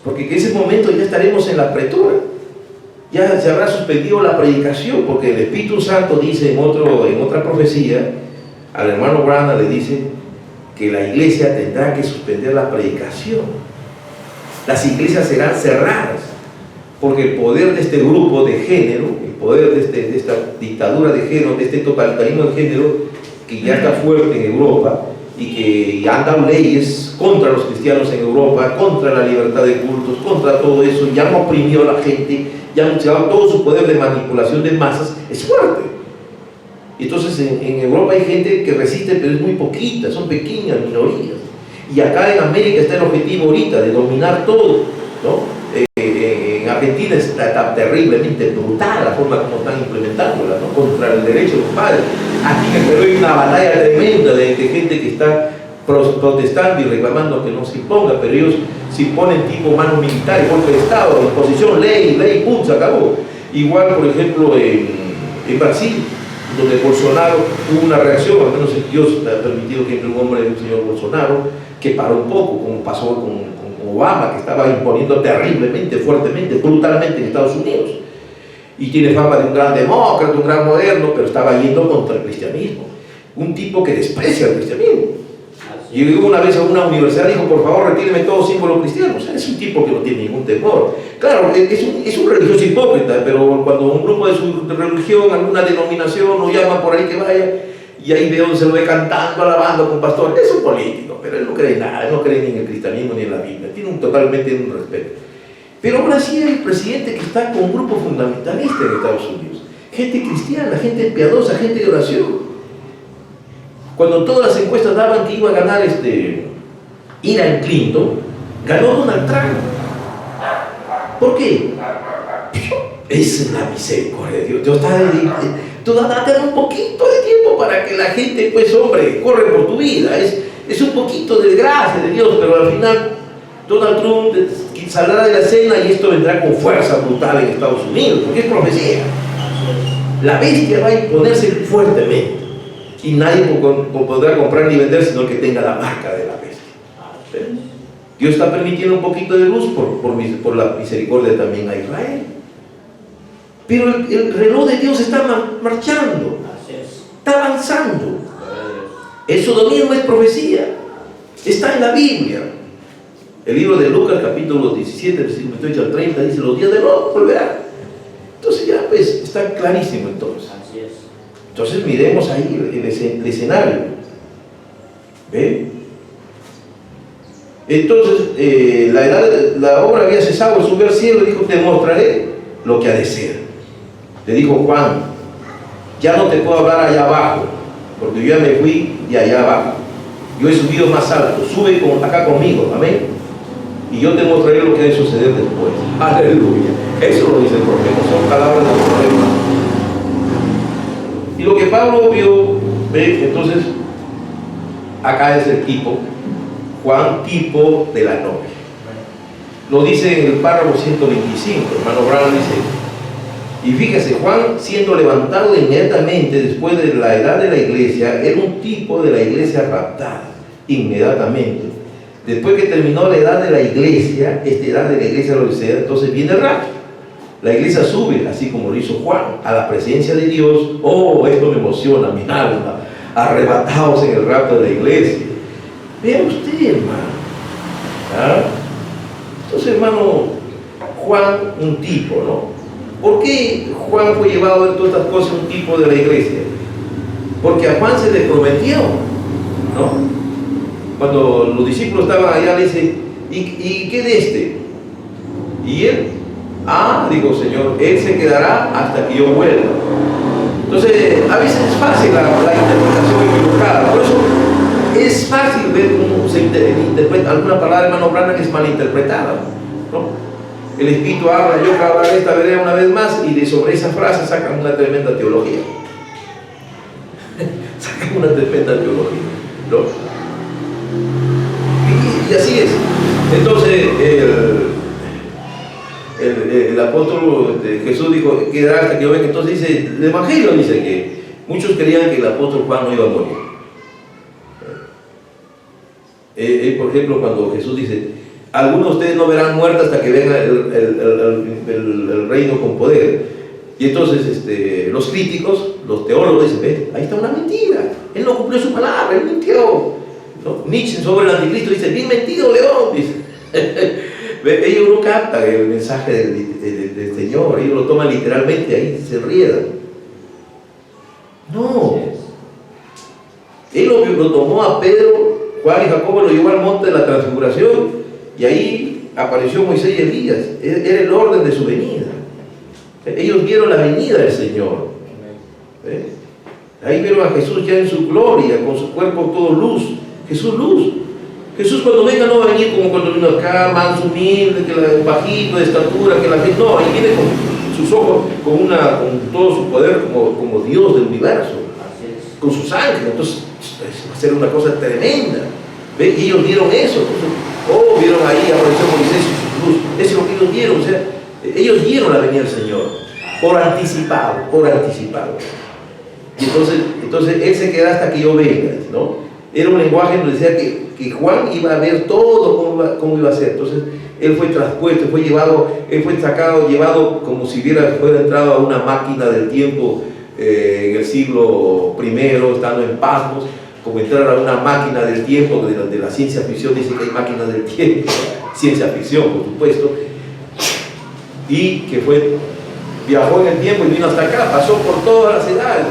Porque en ese momento ya estaremos en la pretura. Ya se habrá suspendido la predicación, porque el Espíritu Santo dice en otra profecía, al hermano Branham le dice que la iglesia tendrá que suspender la predicación. Las iglesias serán cerradas, porque el poder de este grupo de género, el poder de esta dictadura de género, de este totalitarismo de género, que ya está fuerte en Europa y que han dado leyes contra los cristianos en Europa, contra la libertad de cultos, contra todo eso, ya han oprimido a la gente, ya han usado todo su poder de manipulación de masas, es fuerte. Entonces en Europa hay gente que resiste, pero es muy poquita, son pequeñas minorías. Y acá en América está el objetivo ahorita de dominar todo, ¿no? En Argentina está terriblemente brutal la forma como están implementándola, ¿no? Contra el derecho de los padres. Aquí en el Perú hay una batalla tremenda de gente que está protestando y reclamando que no se imponga, pero ellos se imponen tipo mano militar, golpe de Estado, imposición, ley, pum, se acabó. Igual, por ejemplo, en Brasil, donde Bolsonaro tuvo una reacción, al menos Dios ha permitido que entre un hombre del señor Bolsonaro, que paró un poco, como pasó con Obama, que estaba imponiendo terriblemente, fuertemente, brutalmente en Estados Unidos. Y tiene fama de un gran demócrata, un gran moderno, pero estaba yendo contra el cristianismo. Un tipo que desprecia el cristianismo. Y llegó una vez a una universidad y dijo, por favor, retíreme todo símbolo cristiano. O sea, es un tipo que no tiene ningún temor. Claro, es un religioso hipócrita, pero cuando un grupo de su religión, alguna denominación, lo llama por ahí que vaya, y ahí ve donde se lo ve cantando, alabando con pastor, es un político, pero él no cree en nada, él no cree ni en el cristianismo ni en la Biblia, tiene totalmente un respeto. Pero aún así hay el presidente que está con un grupo fundamentalista en Estados Unidos, gente cristiana, gente piadosa, gente de oración. Cuando todas las encuestas daban que iba a ganar Hillary Clinton, ganó Donald Trump. ¿Por qué? Es la misericordia de Dios. Dios está dando un poquito de tiempo para que la gente, pues hombre, corre por tu vida. Es un poquito de gracia de Dios, pero al final Donald Trump saldrá de la escena y esto vendrá con fuerza brutal en Estados Unidos, porque es profecía. La bestia va a imponerse fuertemente. Y nadie podrá comprar ni vender sino que tenga la marca de la bestia. Dios está permitiendo un poquito de luz por la misericordia también a Israel. Pero el reloj de Dios está marchando, está avanzando. El sodomismo es profecía, está en la Biblia. El libro de Lucas, capítulo 17, versículo 28 al 30, dice: los días de Lot volverán. Entonces ya pues está clarísimo entonces. Entonces miremos ahí el escenario. ¿Ve? Entonces, la obra había cesado, subió al cielo y dijo, te mostraré lo que ha de ser. Le dijo Juan, ya no te puedo hablar allá abajo, porque yo ya me fui de allá abajo. Yo he subido más alto, sube acá conmigo, amén. Y yo te mostraré lo que ha de suceder después. Aleluya. Eso lo dice el profeta, son palabras del profeta. Y lo que Pablo vio, ve, entonces, acá es el tipo, Juan, tipo de la novia. Lo dice en el párrafo 125, hermano Brown dice, y fíjese, Juan siendo levantado inmediatamente después de la edad de la iglesia, era un tipo de la iglesia raptada, inmediatamente. Después que terminó la edad de la iglesia, esta edad de la iglesia lo desea, entonces viene el rapto. La iglesia sube, así como lo hizo Juan, a la presencia de Dios. Oh, esto me emociona, mi alma, arrebatados en el rapto de la iglesia. Vea usted, hermano. ¿Ah? Entonces, hermano, Juan, un tipo, ¿no? ¿Por qué Juan fue llevado a ver todas estas cosas, un tipo de la iglesia? Porque a Juan se le prometió, ¿no? Cuando los discípulos estaban allá, le dice, ¿y qué de este? Y él, digo, Señor, él se quedará hasta que yo vuelva. Entonces, a veces es fácil la interpretación equivocada. Por eso es fácil ver cómo se interpreta alguna palabra, hermano Branham, que es malinterpretada, ¿no? El Espíritu habla, yo hablaré esta vereda una vez más, y de sobre esa frase sacan una tremenda teología. Sacan una tremenda teología, ¿no? Y así es. Entonces, el apóstol Jesús dijo, quedará hasta que yo venga. Entonces dice, el Evangelio dice que muchos creían que el apóstol Juan no iba a morir. Por ejemplo, cuando Jesús dice, algunos de ustedes no verán muerte hasta que venga el reino con poder. Y entonces los críticos, los teólogos dicen, ve, ahí está una mentira, él no cumplió su palabra, él mintió, ¿no? Nietzsche sobre el anticristo dice, bien mentido, León, dice. Ellos no captan el mensaje del Señor, ellos lo toman literalmente, ahí se enriedan. No, él lo tomó a Pedro, Juan y Jacobo, lo llevó al monte de la transfiguración, y ahí apareció Moisés y Elías. Era el orden de su venida. Ellos vieron la venida del Señor. Ahí vieron a Jesús ya en su gloria, con su cuerpo todo luz. Jesús luz. Jesús cuando venga no va a venir como cuando vino acá, manso, humilde, bajito de estatura, que la gente, no, ahí viene con sus ojos, con todo su poder como Dios del universo, con sus ángeles. Entonces va a ser una cosa tremenda. ¿Ve? Y ellos vieron eso. Entonces, vieron ahí, apareció Moisés y su luz. Eso es lo que ellos vieron. O sea, ellos vieron la venida del Señor por anticipado. Y entonces él se queda hasta que yo venga, ¿no? Era un lenguaje donde decía que Juan iba a ver todo cómo iba a ser. Entonces él fue traspuesto, él fue sacado, llevado como si fuera entrado a una máquina del tiempo en el siglo I, estando en Pasmos, como entrar a una máquina del tiempo. De la ciencia ficción dice que hay máquinas del tiempo, ciencia ficción, por supuesto, y que viajó en el tiempo y vino hasta acá, pasó por todas las edades.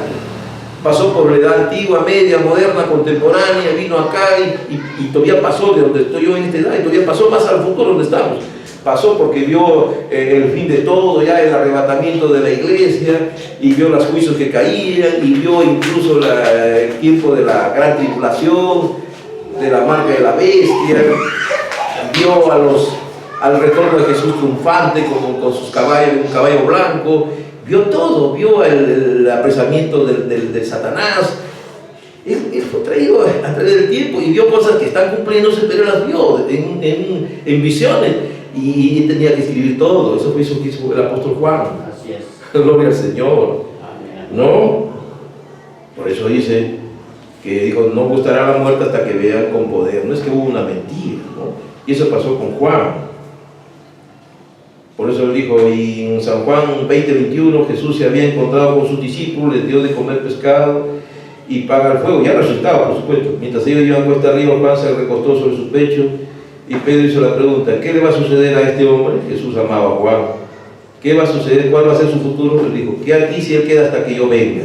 Pasó por la edad antigua, media, moderna, contemporánea, vino acá y todavía pasó de donde estoy yo en esta edad, y todavía pasó más al futuro donde estamos. Pasó porque vio el fin de todo, ya el arrebatamiento de la iglesia, y vio los juicios que caían, y vio incluso el tiempo de la gran tribulación, de la marca de la bestia, vio al retorno de Jesús triunfante con sus caballos, un caballo blanco. Vio todo, vio el apresamiento del Satanás. Él fue traído a través del tiempo y vio cosas que están cumpliéndose, pero las vio en visiones. Y tenía que escribir todo. Eso fue eso que hizo el apóstol Juan. Así es. Gloria al Señor. Amén. ¿No? Por eso dice que dijo, no gustará la muerte hasta que vean con poder. No es que hubo una mentira, ¿no? Y eso pasó con Juan. Por eso él dijo, y en San Juan 20:21, Jesús se había encontrado con sus discípulos, les dio de comer pescado y paga el fuego. Ya resucitado, por supuesto. Mientras ellos iban cuesta arriba, Juan se recostó sobre su pecho y Pedro hizo la pregunta, ¿qué le va a suceder a este hombre? Jesús amaba a Juan. ¿Qué va a suceder? ¿Cuál va a ser su futuro? Él dijo, ¿qué aquí si él queda hasta que yo venga?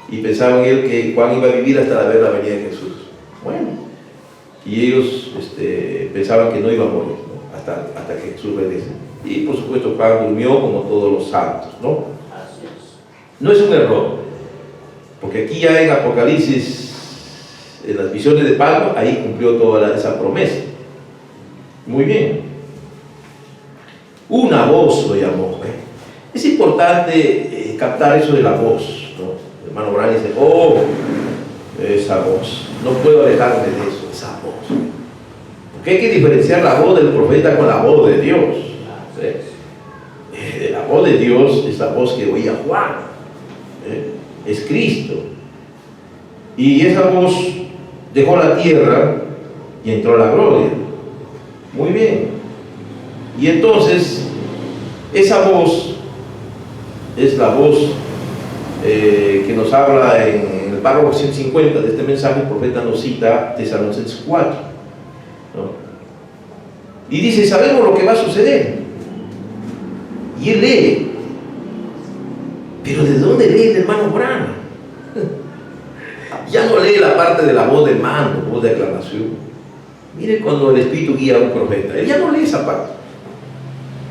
Y pensaba en él que Juan iba a vivir hasta ver la venida de Jesús. Bueno, y ellos pensaban que no iba a morir, ¿no? hasta que Jesús regrese. Y por supuesto Juan durmió como todos los santos, ¿no? Así es. No es un error, porque aquí ya en Apocalipsis, en las visiones de Pablo, ahí cumplió toda esa promesa. Muy bien. Una voz lo llamó. Es importante captar eso de la voz, ¿no? El hermano Bryan dice, oh, esa voz, no puedo alejarme de eso, esa voz. Porque hay que diferenciar la voz del profeta con la voz de Dios. La voz de Dios es la voz que oía Juan, es Cristo. Y esa voz dejó la tierra y entró a la gloria. Muy bien. Y entonces, esa voz es la voz que nos habla en el párrafo 150 de este mensaje. El profeta nos cita Tesalonicenses 4, ¿no? Y dice, sabemos lo que va a suceder. Y él lee. Pero ¿de dónde lee el hermano Branham? Ya no lee la parte de la voz de mando, voz de aclamación. Mire cuando el Espíritu guía a un profeta, él ya no lee esa parte.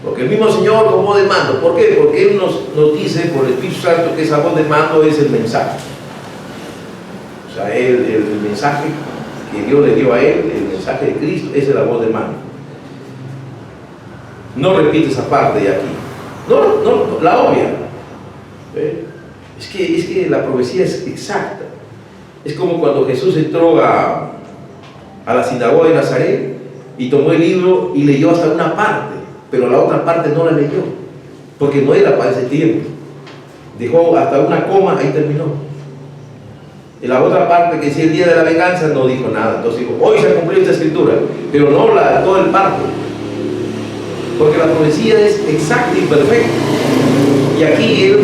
Porque el mismo Señor con voz de mando. ¿Por qué? Porque Él nos dice por el Espíritu Santo que esa voz de mando es el mensaje. O sea, el mensaje que Dios le dio a él, el mensaje de Cristo, esa es la voz de mando. No repite esa parte de aquí. No, la obvia. Es que la profecía es exacta. Es como cuando Jesús entró a la sinagoga de Nazaret y tomó el libro y leyó hasta una parte, pero la otra parte no la leyó, porque no era para ese tiempo. Dejó hasta una coma, ahí terminó. En la otra parte que decía el día de la venganza no dijo nada. Entonces dijo, hoy se ha cumplido esta escritura, pero no todo el párrafo, porque la profecía es exacta y perfecta. Y aquí él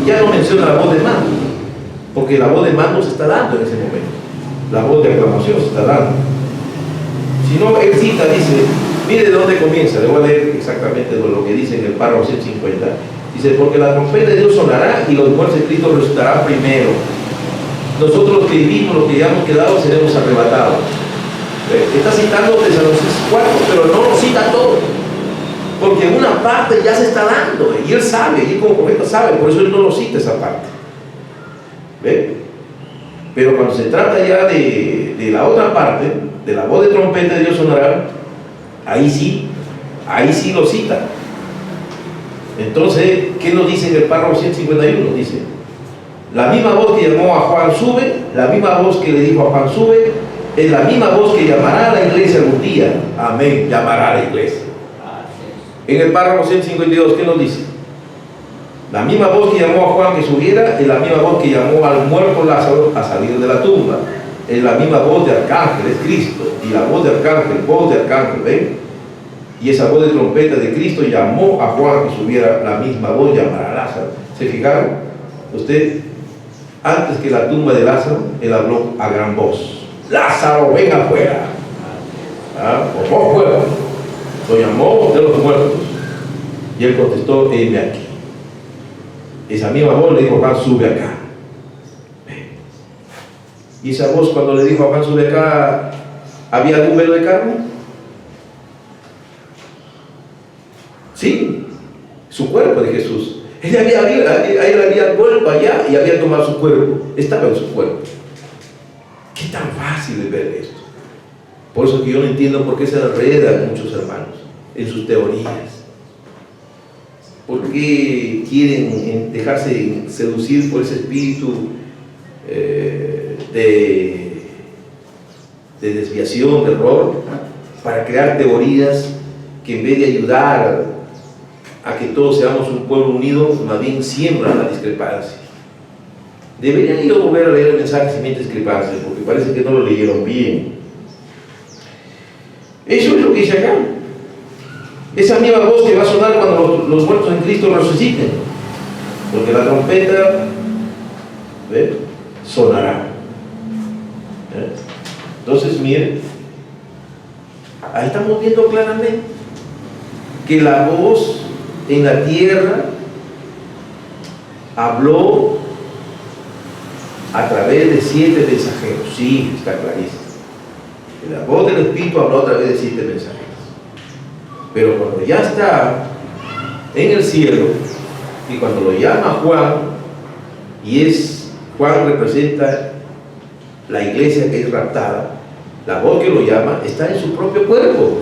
ya no menciona la voz de mando, porque la voz de mando se está dando en ese momento, la voz de aclamación se está dando. Si no, él cita, dice, mire de dónde comienza. Le voy a leer exactamente lo que dice en el párrafo 150. Dice, porque la trompeta de Dios sonará y los muertos de Cristo resucitarán primero. Nosotros los que vivimos, los que ya hemos quedado, seremos arrebatados. Está citando Tesalonicenses 4, pero no lo cita todo, porque una parte ya se está dando, y él sabe, y él como profeta sabe, por eso él no lo cita esa parte. ¿Ve? Pero cuando se trata ya de la otra parte, de la voz de trompeta de Dios sonará, ahí sí lo cita. Entonces, ¿qué nos dice en el párrafo 151? Dice, la misma voz que llamó a Juan sube, la misma voz que le dijo a Juan sube, es la misma voz que llamará a la iglesia algún día. Amén, llamará a la iglesia. En el párrafo 152, ¿qué nos dice? La misma voz que llamó a Juan que subiera es la misma voz que llamó al muerto Lázaro a salir de la tumba. Es la misma voz de arcángel, es Cristo. Y la voz de arcángel, ¿ven? Y esa voz de trompeta de Cristo llamó a Juan que subiera, la misma voz llamará a Lázaro. ¿Se fijaron? Usted, antes que la tumba de Lázaro, él habló a gran voz. Lázaro, ven afuera. Por voz fuera. Lo llamó de los muertos. Y él contestó, heme aquí. Esa misma voz le dijo a Juan, sube acá. Y esa voz cuando le dijo a Juan, sube acá, ¿había algún velo de carne? Sí, su cuerpo de Jesús. Él había vuelto allá y había tomado su cuerpo. Estaba en su cuerpo. Qué tan fácil es ver esto. Por eso que yo no entiendo por qué se enredan muchos hermanos en sus teorías. ¿Por qué quieren dejarse seducir por ese espíritu de desviación, de error, para crear teorías que en vez de ayudar a que todos seamos un pueblo unido, más bien siembran la discrepancia? Deberían ellos volver a leer el mensaje sin discrepancia, porque parece que no lo leyeron bien. Eso es lo que dice acá. Esa misma voz que va a sonar cuando los muertos en Cristo resuciten, porque la trompeta, ¿ve?, sonará. Entonces, miren, ahí estamos viendo claramente que la voz en la tierra habló a través de 7 mensajeros. Sí, está clarísimo. La voz del Espíritu habló a través de 7 mensajes. Pero cuando ya está en el cielo, y cuando lo llama Juan, Juan representa la iglesia que es raptada, la voz que lo llama está en su propio cuerpo.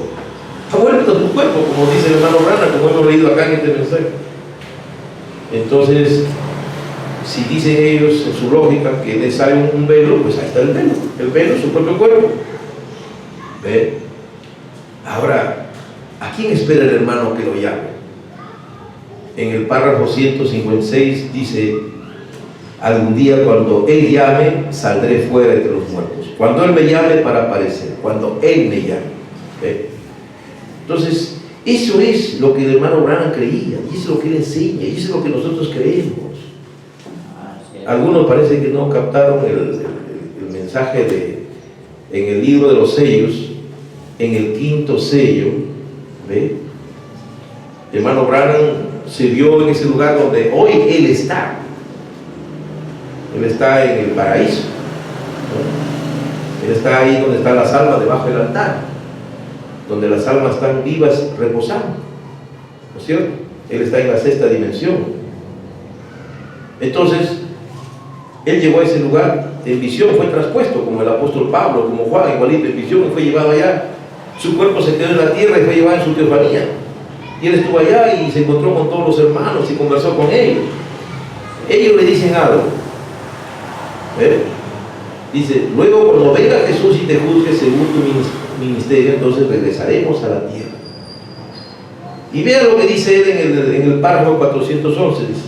Ha vuelto a tu cuerpo, como dice el hermano Branham, como hemos leído acá en este mensaje. Entonces, si dicen ellos en su lógica que es necesario un velo, pues ahí está el velo en su propio cuerpo. ¿Ve? Ahora, ¿a quién espera el hermano que lo llame? En el párrafo 156 dice: algún día cuando Él llame, saldré fuera entre los muertos. Cuando Él me llame para aparecer, cuando Él me llame. ¿Ve? Entonces, eso es lo que el hermano Branham creía, y eso es lo que él enseña, y eso es lo que nosotros creemos. Algunos parece que no captaron el mensaje en el libro de los sellos, en el 5.º sello. ¿Ve? El hermano Branham se vio en ese lugar donde hoy él está. Él está en el paraíso, ¿no? Él está ahí donde están las almas, debajo del altar, donde las almas están vivas reposando, ¿no es cierto? Él está en la 6ª dimensión. Entonces, él llegó a ese lugar, en visión fue traspuesto, como el apóstol Pablo, como Juan, igualito en visión, y fue llevado allá. Su cuerpo se quedó en la tierra y fue llevado en su teofanía. Y él estuvo allá y se encontró con todos los hermanos y conversó con ellos. Ellos le dicen algo. Dice: luego cuando venga Jesús y te juzgue según tu ministerio, entonces regresaremos a la tierra. Y vean lo que dice él en el párrafo 411. Dice: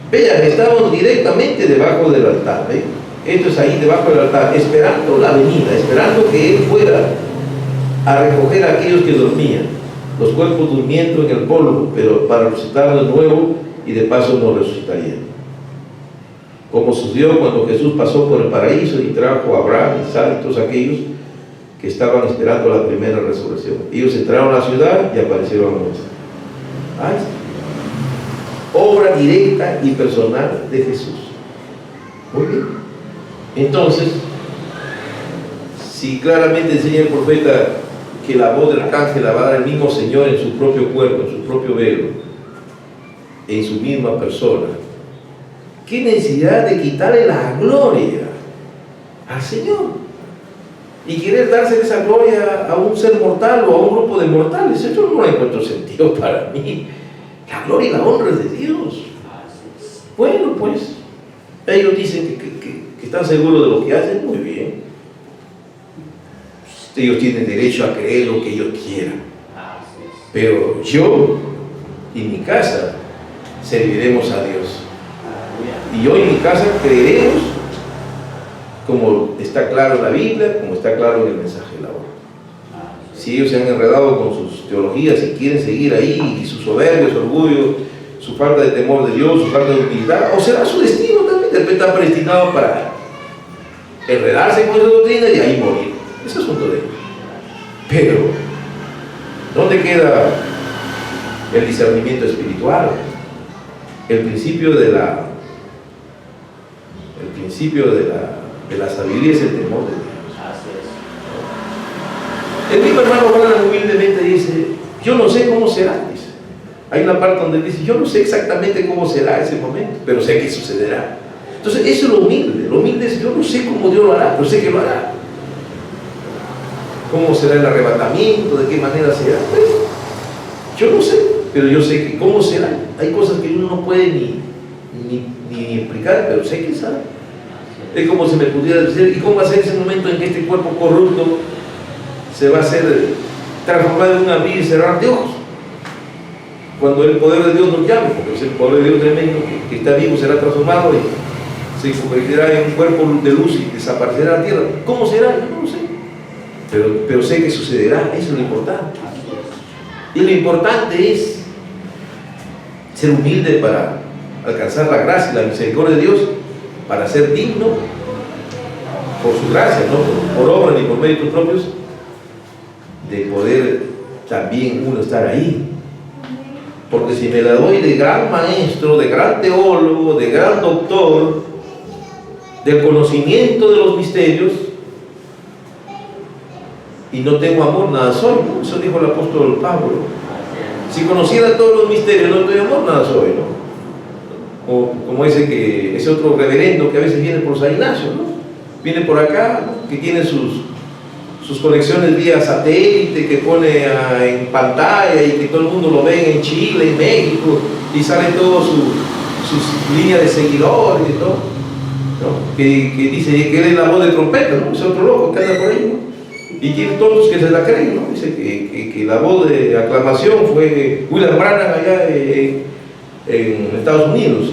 vean, estamos directamente debajo del altar. ¿Ve? Esto es ahí debajo del altar, esperando la venida, esperando que Él fuera a recoger a aquellos que dormían, los cuerpos durmiendo en el polvo, pero para resucitar de nuevo, y de paso nos resucitarían. Como sucedió cuando Jesús pasó por el paraíso y trajo a Abraham, Isaac y todos aquellos que estaban esperando la primera resurrección. Ellos entraron a la ciudad y aparecieron a Moisés. Ahí está. Obra directa y personal de Jesús. Muy bien. Entonces, si claramente enseña el profeta que la voz del arcángel la va a dar el mismo Señor en su propio cuerpo, en su propio velo, en su misma persona, ¿qué necesidad de quitarle la gloria al Señor? Y querer darse esa gloria a un ser mortal o a un grupo de mortales. Eso no encuentro sentido para mí. La gloria y la honra es de Dios. Bueno, pues, ellos dicen que están seguros de lo que hacen. Muy bien. Ellos tienen derecho a creer lo que ellos quieran. Pero yo y mi casa serviremos a Dios. Y yo y mi casa creeremos como está claro en la Biblia, como está claro en el mensaje de la hora. Si ellos se han enredado con sus teologías y quieren seguir ahí, y su soberbia, su orgullo, su falta de temor de Dios, su falta de humildad, o será su destino también, de repente están predestinados para enredarse con esa doctrina y ahí morir. Es asunto de ellos. Pero, ¿dónde queda el discernimiento espiritual? El principio de la sabiduría es el temor de Dios. El mismo hermano Branham humildemente dice: yo no sé cómo será. Dice. Hay una parte donde dice: yo no sé exactamente cómo será ese momento, pero sé que sucederá. Entonces eso es lo humilde. Lo humilde es: yo no sé cómo Dios lo hará, pero sé que lo hará. ¿Cómo será el arrebatamiento? ¿De qué manera será? Pues, yo no sé, pero yo sé que cómo será. Hay cosas que uno no puede ni explicar, pero sé que sabe. Es como si me pudiera decir: ¿y cómo va a ser ese momento en que este cuerpo corrupto se va a ser transformado en un abrir y cerrar de ojos? Cuando el poder de Dios nos llame, porque es el poder de Dios tremendo que está vivo, será transformado y se convertirá en un cuerpo de luz y desaparecerá de la tierra. ¿Cómo será? Yo no lo sé. Pero sé que sucederá. Eso es lo importante. Y lo importante es ser humilde para alcanzar la gracia y la misericordia de Dios, para ser digno por su gracia, no por obra ni por méritos propios, de poder también uno estar ahí. Porque si me la doy de gran maestro, de gran teólogo, de gran doctor, del conocimiento de los misterios, y no tengo amor, nada soy, ¿no? Eso dijo el apóstol Pablo. Así Si conociera todos los misterios, no tengo amor, nada soy, ¿no? O como ese que ese otro reverendo que a veces viene por San Ignacio, ¿no? Viene por acá, ¿no? Que tiene sus conexiones vía satélite, que pone en pantalla y que todo el mundo lo ve en Chile, en México, y salen todos sus líneas de seguidores y todo, ¿no? Que dice que él es la voz de trompeta, ¿no? Es otro loco que anda por ahí, ¿no? Y tiene todos que se la creen, ¿no? Dice que la voz de aclamación fue William Branham allá en Estados Unidos,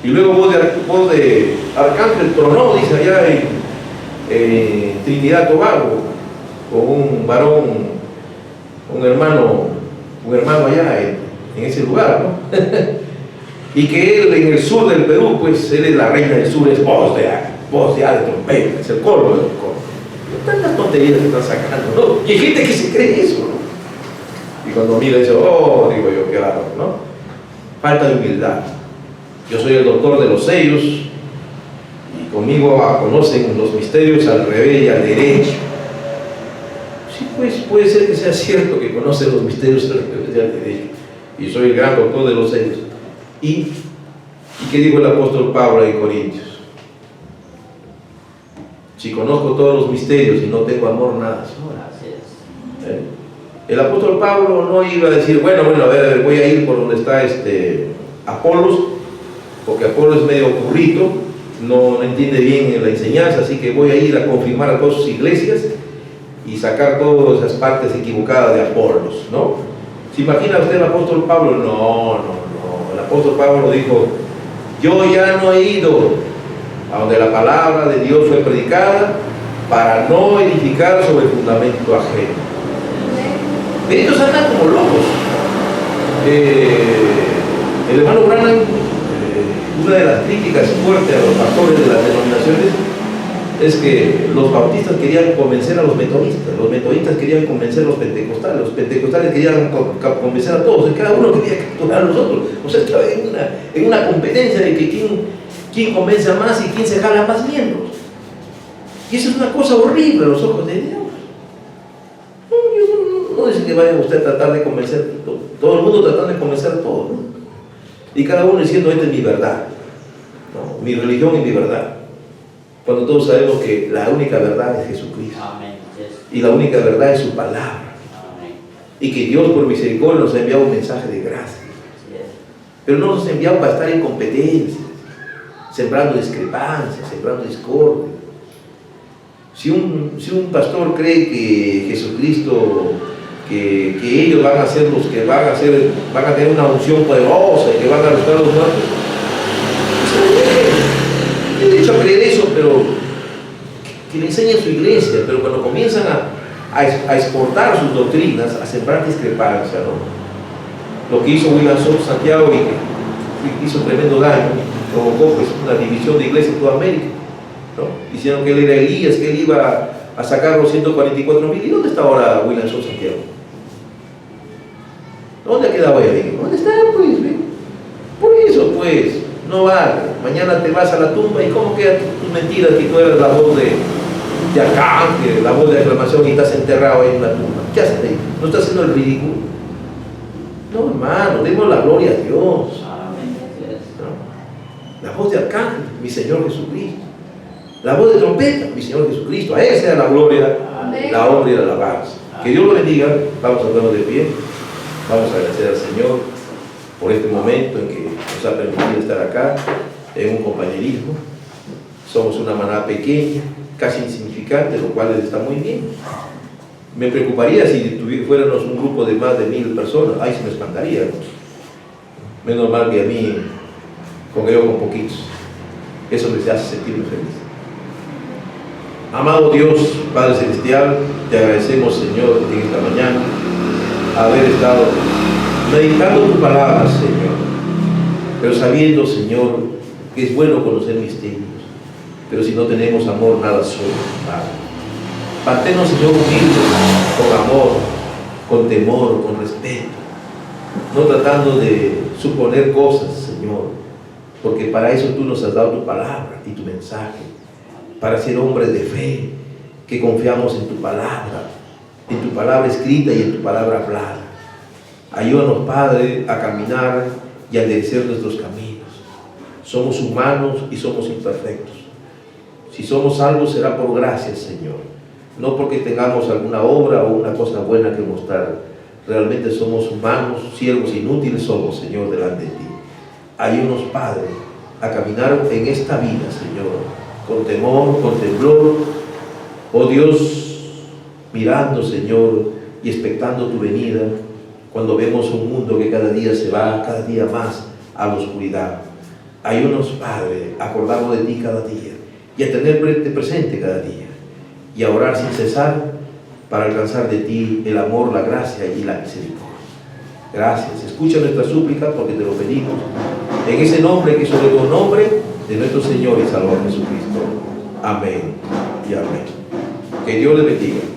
y luego voz de Arcángel tronó, dice allá en Trinidad Tobago, con un varón, un hermano allá en ese lugar, ¿no? Y que él en el sur del Perú, pues él es la reina del sur, es voz de trompeta, es el coro del coro. Tantas tonterías que están sacando, ¿no? Y hay gente que se cree eso, ¿no? Y cuando mira dice, oh, digo yo, qué raro, ¿no? Falta de humildad. Yo soy el doctor de los sellos, y conmigo conocen los misterios al revés y al derecho. Sí, pues puede ser que sea cierto que conocen los misterios al revés y al derecho, y soy el gran doctor de los sellos. ¿Y qué dijo el apóstol Pablo en Corintios? Si conozco todos los misterios y no tengo amor, nada soy. El apóstol Pablo no iba a decir, bueno, a ver, voy a ir por donde está Apolos, porque Apolos es medio burrito, no entiende bien la enseñanza, así que voy a ir a confirmar a todas sus iglesias y sacar todas esas partes equivocadas de Apolos, ¿no? ¿Se imagina usted el apóstol Pablo? No. El apóstol Pablo dijo, yo ya no he ido a donde la palabra de Dios fue predicada para no edificar sobre el fundamento ajeno. Ellos andan como locos. El hermano Branham, una de las críticas fuertes a los pastores de las denominaciones es que los bautistas querían convencer a los metodistas querían convencer a los pentecostales querían convencer a todos, y cada uno quería capturar a los otros. O sea, estaba en una competencia de que quién convence más y quién se jala más miembros. Y eso es una cosa horrible a los ojos de Dios. No dice que vaya usted a tratar de convencer a todo el mundo tratando de convencer a todos, ¿no? Y cada uno diciendo, esta es mi verdad, ¿no? Mi religión es mi verdad. Cuando todos sabemos que la única verdad es Jesucristo. Amén. Y la única verdad es su palabra. Amén. Y que Dios por misericordia nos ha enviado un mensaje de gracia. Pero no nos ha enviado para estar en competencias, sembrando discrepancias, sembrando discordia. Si un pastor cree que Jesucristo, que ellos van a ser los que van a tener una unción poderosa y que van a arrestar a los muertos, yo he dicho a creer eso, pero que le enseñe a su iglesia, pero cuando comienzan a exportar sus doctrinas, a sembrar discrepancia, ¿no? Lo que hizo William Santiago y que hizo tremendo daño, provocó pues una división de iglesia en toda América, ¿no? Diciendo que él era Elías, que él iba a sacar los 144,000. ¿Y dónde está ahora William Santiago? ¿Dónde ha quedado él? ¿Dónde está? Pues, ¿ve? Por eso, pues, no vale. Mañana te vas a la tumba y ¿cómo quedan tus mentiras que tú eres la voz de Arcángel, la voz de aclamación y estás enterrado ahí en la tumba? ¿Qué haces ahí? ¿No estás haciendo el ridículo? No, hermano, demos la gloria a Dios. ¿No? La voz de Arcángel, mi Señor Jesucristo. La voz de trompeta, mi Señor Jesucristo. A Él sea la gloria, la honra y la alabanza. Que Dios lo bendiga. Vamos a darnos de pie. Vamos a agradecer al Señor por este momento en que nos ha permitido estar acá en un compañerismo. Somos una manada pequeña, casi insignificante, lo cual está muy bien. Me preocuparía si fuéramos un grupo de más de 1000 personas. Ahí se me espantaría, ¿no? Menos mal que a mí congrego con poquitos. Eso les hace sentir feliz. Amado Dios, Padre Celestial, te agradecemos, Señor, en esta mañana haber estado meditando tu palabra, Señor, pero sabiendo, Señor, que es bueno conocer misterios, pero si no tenemos amor, nada somos, Padre. Manténnos, Señor, humildes, con amor, con temor, con respeto, no tratando de suponer cosas, Señor, porque para eso tú nos has dado tu palabra y tu mensaje, para ser hombres de fe, que confiamos en tu palabra en tu palabra escrita y en tu palabra hablada. Ayúdanos, Padre, a caminar y a enderezar nuestros caminos. Somos humanos y somos imperfectos. Si somos salvos será por gracia, Señor, no porque tengamos alguna obra o una cosa buena que mostrar. Realmente somos humanos, siervos inútiles somos, Señor, delante de ti. Ayúdanos, Padre, a caminar en esta vida, Señor, con temor, con temblor, oh Dios, mirando, Señor, y expectando tu venida, cuando vemos un mundo que cada día se va, cada día más a la oscuridad. Ayúdanos, Padre, a acordarnos de ti cada día y a tenerte presente cada día y a orar sin cesar para alcanzar de ti el amor, la gracia y la misericordia. Gracias. Escucha nuestra súplica porque te lo pedimos en ese nombre que es sobre todo nombre de nuestro Señor y Salvador Jesucristo. Amén y amén. Que Dios les bendiga.